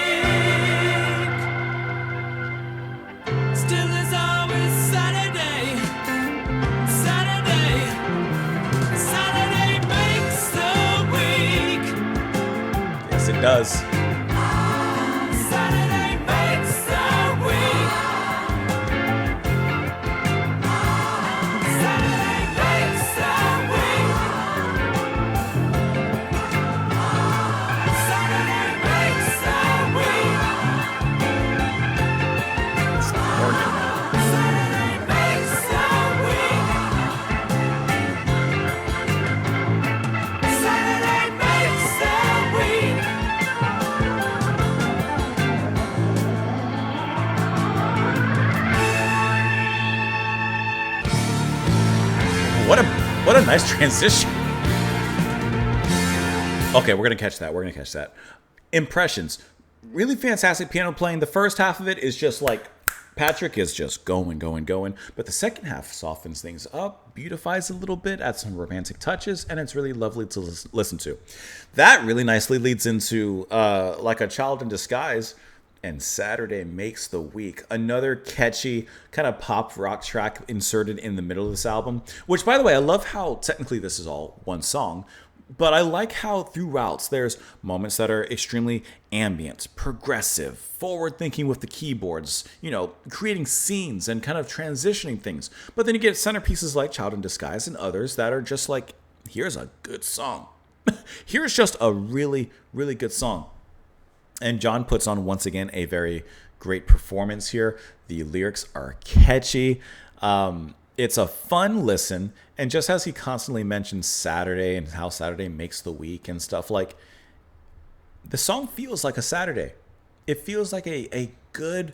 Still there's always Saturday. Saturday makes the week. Yes, it does. Saturday makes the week. Saturday makes the week. Saturday makes the week. It's the organ. Saturday makes the week. Saturday makes the week. What a nice transition. Okay, we're gonna catch that. Impressions. Really fantastic piano playing. The first half of it is just like Patrick is just going. But the second half softens things up, beautifies a little bit, adds some romantic touches, and it's really lovely to listen to. That really nicely leads into Like a Child in Disguise and Saturday Makes the Week. Another catchy kind of pop rock track inserted in the middle of this album, which, by the way, I love how technically this is all one song, but I like how throughout there's moments that are extremely ambient, progressive, forward-thinking with the keyboards, creating scenes and kind of transitioning things. But then you get centerpieces like Child in Disguise and others that are just like, here's a good song. Here's just a really, really good song. And John puts on, once again, a very great performance here. The lyrics are catchy. It's a fun listen. And just as he constantly mentions Saturday and how Saturday makes the week and stuff, like, the song feels like a Saturday. It feels like a good,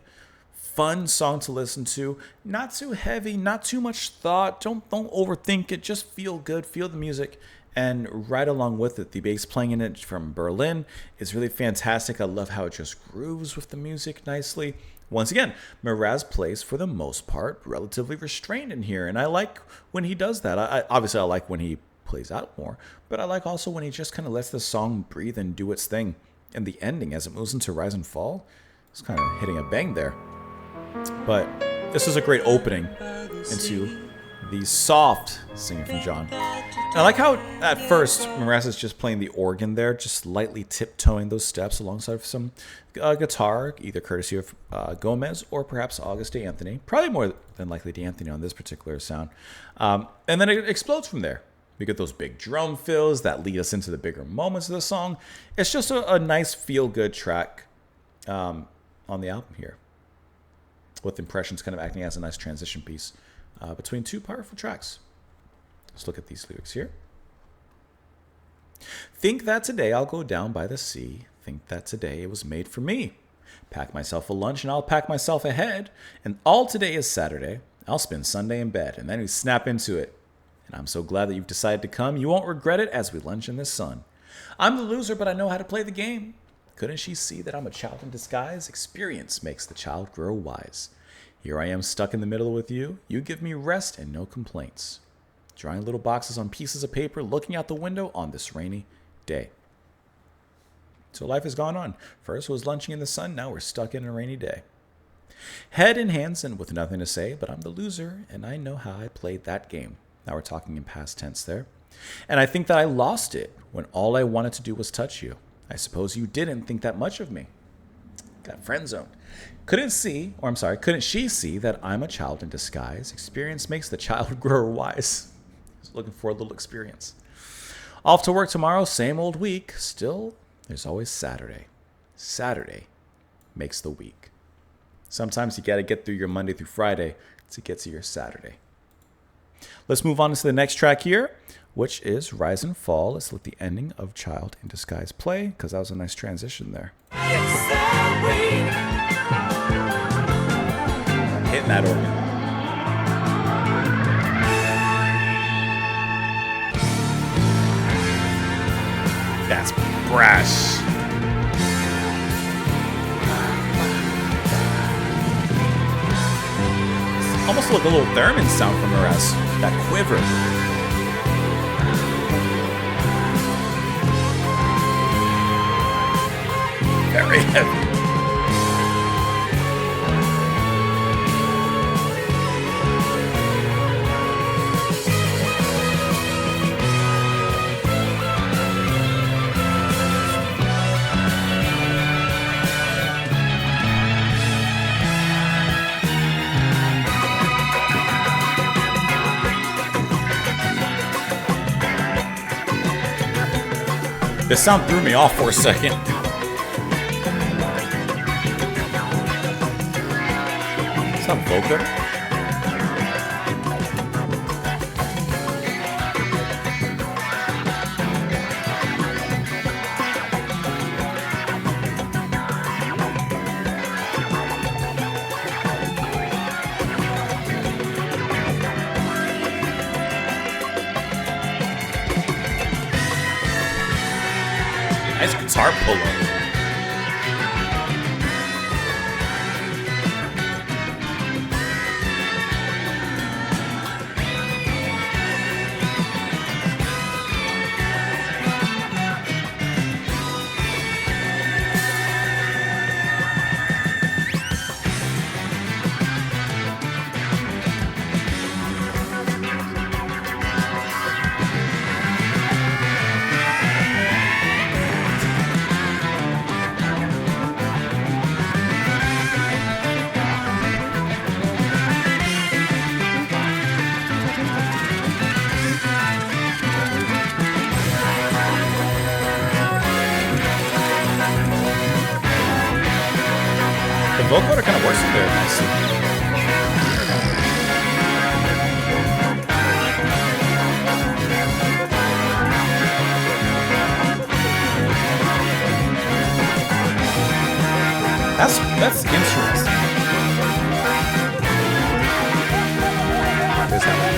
fun song to listen to. Not too heavy, not too much thought. Don't overthink it. Just feel good. Feel the music. And right along with it, the bass playing in it from Berlin is really fantastic. I love how it just grooves with the music nicely. Once again, Moraz plays, for the most part, relatively restrained in here. And I like when he does that. Obviously, I like when he plays out more. But I like also when he just kind of lets the song breathe and do its thing. And the ending, as it moves into Rise and Fall, it's kind of hitting a bang there. But this is a great opening into the soft singing from John. And I like how at first Moraz is just playing the organ there, just lightly tiptoeing those steps alongside of some guitar, either courtesy of Gomez or perhaps August D'Anthony. Probably more than likely D'Anthony on this particular sound. And then it explodes from there. We get those big drum fills that lead us into the bigger moments of the song. It's just a nice feel-good track on the album here, with Impressions kind of acting as a nice transition piece between two powerful tracks. Let's look at these lyrics here. Think that today I'll go down by the sea. Think that today it was made for me. Pack myself a lunch and I'll pack myself ahead. And all today is Saturday. I'll spend Sunday in bed and then we snap into it. And I'm so glad that you've decided to come. You won't regret it as we lunch in the sun. I'm the loser, but I know how to play the game. Couldn't she see that I'm a child in disguise? Experience makes the child grow wise. Here I am stuck in the middle with you. You give me rest and no complaints. Drawing little boxes on pieces of paper, looking out the window on this rainy day. So life has gone on. First was lunching in the sun, now we're stuck in a rainy day. Head in hands and with nothing to say, but I'm the loser and I know how I played that game. Now we're talking in past tense there. And I think that I lost it when all I wanted to do was touch you. I suppose you didn't think that much of me. Got friend zoned. Couldn't she see that I'm a child in disguise? Experience makes the child grow wise. Just looking for a little experience. Off to work tomorrow, same old week. Still, there's always Saturday. Saturday makes the week. Sometimes you got to get through your Monday through Friday to get to your Saturday. Let's move on to the next track here, which is Rise and Fall. Let's let the ending of Child in Disguise play, because that was a nice transition there. Hitting that organ. That's brass. Almost like a little theremin sound from Moraz. That quiver. Very heavy. This sound threw me off for a second. Is that Volker? Nice guitar pull-up. The vocoder kind of works in there nicely. That's interesting. There's that one.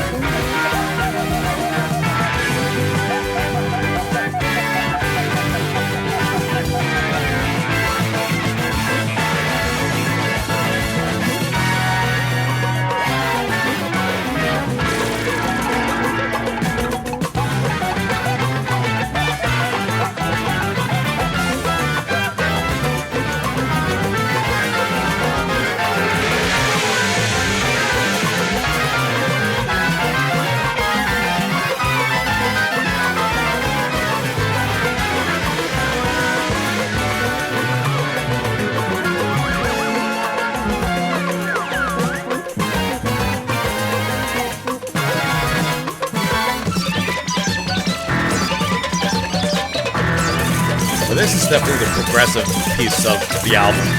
So this is definitely the progressive piece of the album.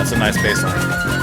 That's a nice bass line.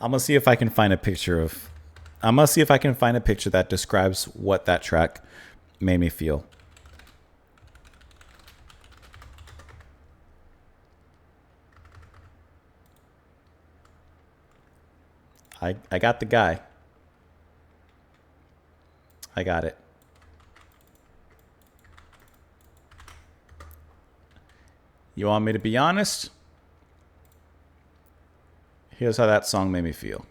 I'm gonna see if I can find a picture of. I'm gonna see if I can find a picture that describes what that track made me feel. I got the guy. I got it. You want me to be honest? Here's how that song made me feel.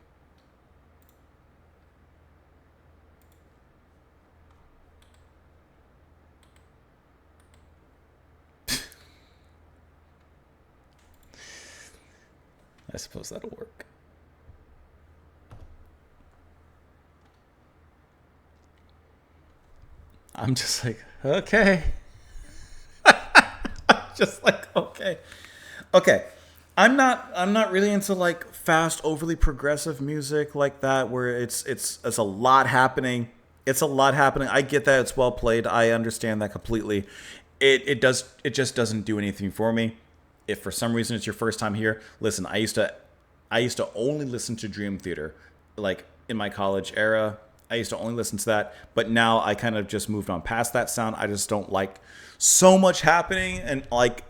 I suppose that'll work. I'm just like, okay. Just like, okay. Okay. I'm not really into like fast, overly progressive music like that where it's a lot happening. It's a lot happening. I get that it's well played. I understand that completely. It just doesn't do anything for me. If for some reason it's your first time here, listen, I used to only listen to Dream Theater like in my college era. I used to only listen to that, but now I kind of just moved on past that sound. I just don't like so much happening, and like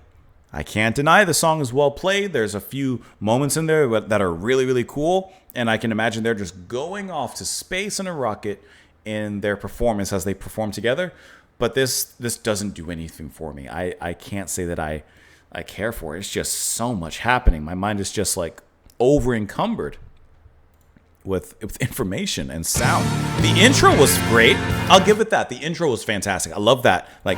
I can't deny the song is well played. There's a few moments in there that are really, really cool, and I can imagine they're just going off to space in a rocket in their performance as they perform together. But this doesn't do anything for me. I can't say that I care for it. It's just so much happening. My mind is just like over encumbered with information and sound. The intro was great. I'll give it that. The intro was fantastic. I love that. Like,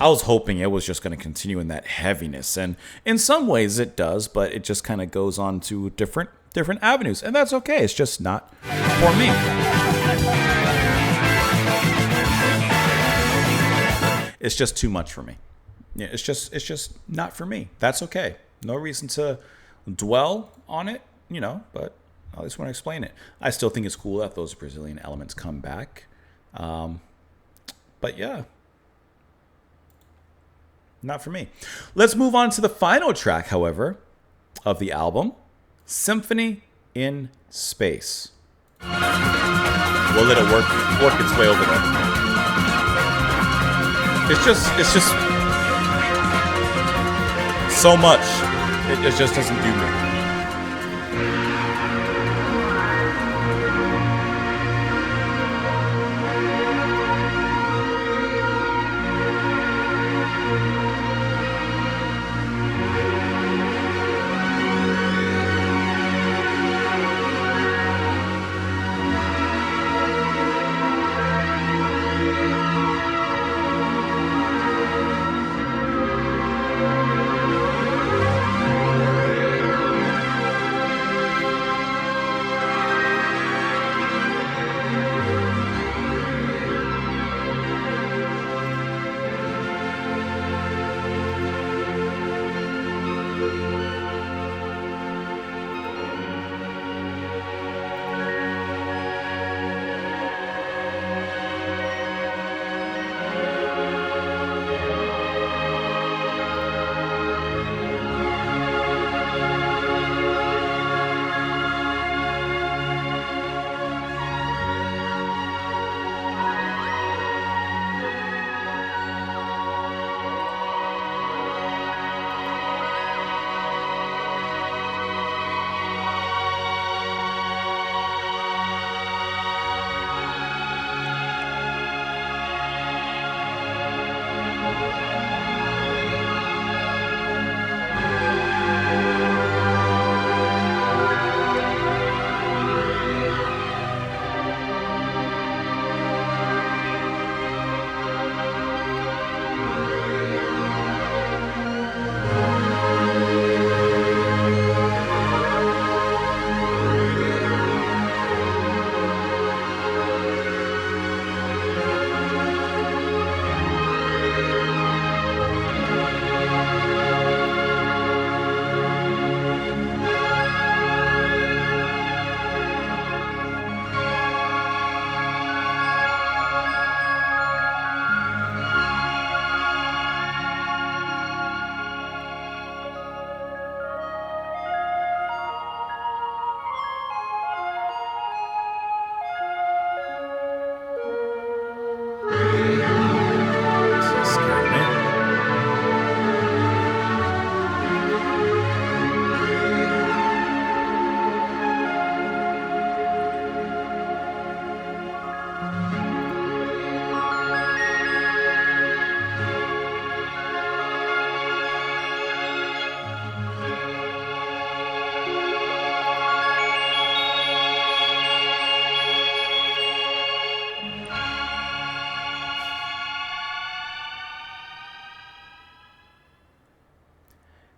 I was hoping it was just going to continue in that heaviness, and in some ways it does, but it just kind of goes on to different avenues, and that's okay. It's just not for me. It's just too much for me. Yeah, it's just not for me. That's okay. No reason to dwell on it, but I just want to explain it. I still think it's cool that those Brazilian elements come back. But yeah, not for me. Let's move on to the final track, however, of the album, Symphony in Space. We'll let it work its way over there. It's just so much. It just doesn't do me.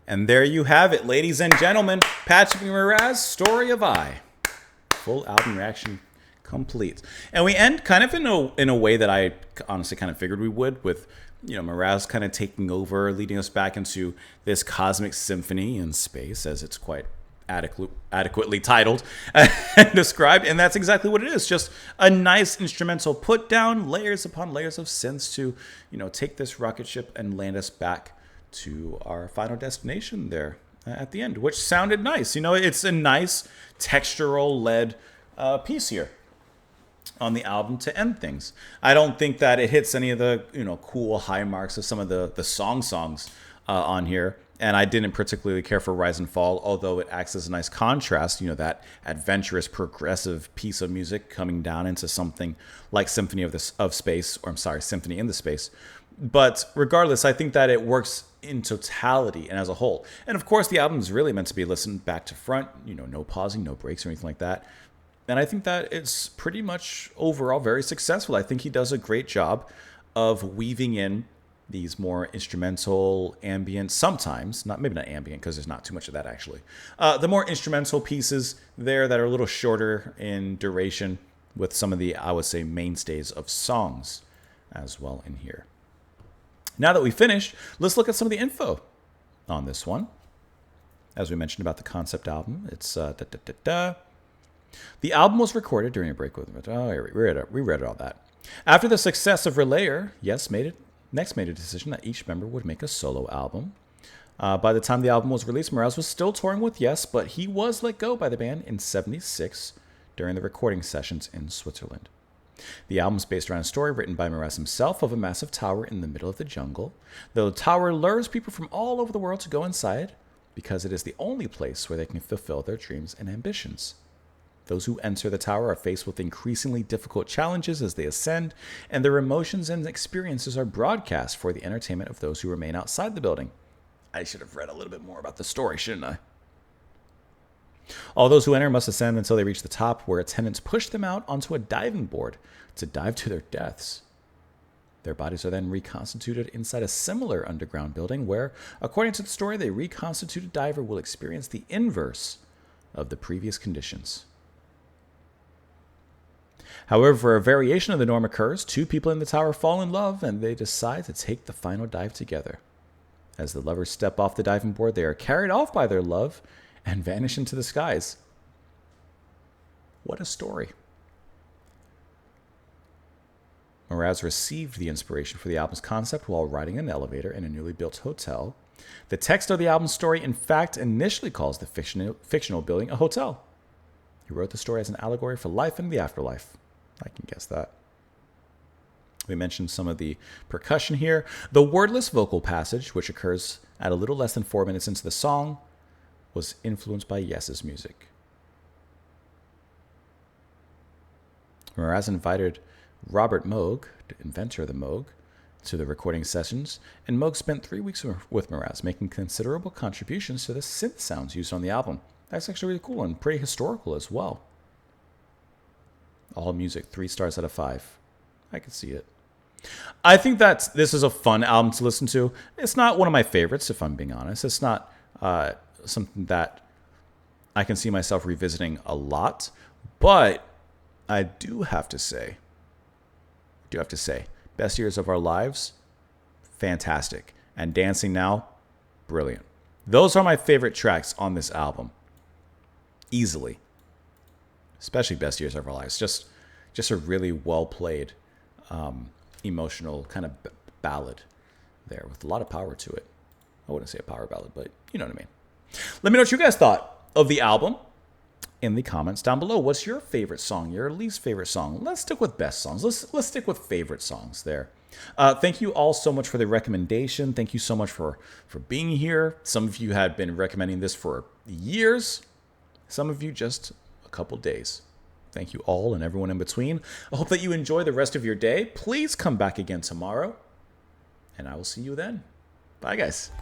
And there you have it, ladies and gentlemen. Patrick Moraz, Story of I. Full album reaction complete. And we end kind of in a way that I honestly kind of figured we would, with Moraz kind of taking over, leading us back into this cosmic symphony in space, as it's quite adequately titled and described. And that's exactly what it is. Just a nice instrumental put down, layers upon layers of synths to, take this rocket ship and land us back to our final destination there at the end, which sounded nice. It's a nice textural led piece here on the album to end things. I don't think that it hits any of the cool high marks of some of the songs on here, and I didn't particularly care for Rise and Fall, although it acts as a nice contrast, that adventurous progressive piece of music coming down into something like Symphony in the Space. But regardless, I think that it works in totality and as a whole. And of course, the album is really meant to be listened back to front, no pausing, no breaks or anything like that. And I think that it's pretty much overall very successful. I think he does a great job of weaving in these more instrumental, ambient, sometimes, maybe not ambient because there's not too much of that actually. The more instrumental pieces there that are a little shorter in duration with some of the, I would say, mainstays of songs as well in here. Now that we finished, let's look at some of the info on this one. As we mentioned about the concept album, it's The album was recorded during a break with we read all that. After the success of Relayer, Yes made a decision that each member would make a solo album. By the time the album was released, Moraz was still touring with Yes, but he was let go by the band in '76 during the recording sessions in Switzerland. The album is based around a story written by Moraz himself of a massive tower in the middle of the jungle. The tower lures people from all over the world to go inside because it is the only place where they can fulfill their dreams and ambitions. Those who enter the tower are faced with increasingly difficult challenges as they ascend, and their emotions and experiences are broadcast for the entertainment of those who remain outside the building. I should have read a little bit more about the story, shouldn't I? All those who enter must ascend until they reach the top, where attendants push them out onto a diving board to dive to their deaths. Their bodies are then reconstituted inside a similar underground building where, according to the story, the reconstituted diver will experience the inverse of the previous conditions. However, a variation of the norm occurs. Two people in the tower fall in love, and they decide to take the final dive together. As the lovers step off the diving board, they are carried off by their love and vanish into the skies. What a story. Moraz received the inspiration for the album's concept while riding an elevator in a newly built hotel. The text of the album's story, in fact, initially calls the fictional building a hotel. He wrote the story as an allegory for life and the afterlife. I can guess that. We mentioned some of the percussion here. The wordless vocal passage, which occurs at a little less than 4 minutes into the song, was influenced by Yes's music. Moraz invited Robert Moog, the inventor of the Moog, to the recording sessions, and Moog spent 3 weeks with Moraz, making considerable contributions to the synth sounds used on the album. That's actually really cool and pretty historical as well. All music, 3 stars out of 5. I can see it. I think that this is a fun album to listen to. It's not one of my favorites, if I'm being honest. It's not something that I can see myself revisiting a lot. But I do have to say, Best Years of Our Lives, fantastic. And Dancing Now, brilliant. Those are my favorite tracks on this album. Easily. Especially Best Years of Our Lives. Just a really well-played, emotional kind of ballad there with a lot of power to it. I wouldn't say a power ballad, but you know what I mean. Let me know what you guys thought of the album in the comments down below. What's your favorite song, your least favorite song? Let's stick with best songs. Let's stick with favorite songs there. Thank you all so much for the recommendation. Thank you so much for being here. Some of you had been recommending this for years. Some of you just a couple days. Thank you all and everyone in between. I hope that you enjoy the rest of your day. Please come back again tomorrow, and I will see you then. Bye, guys.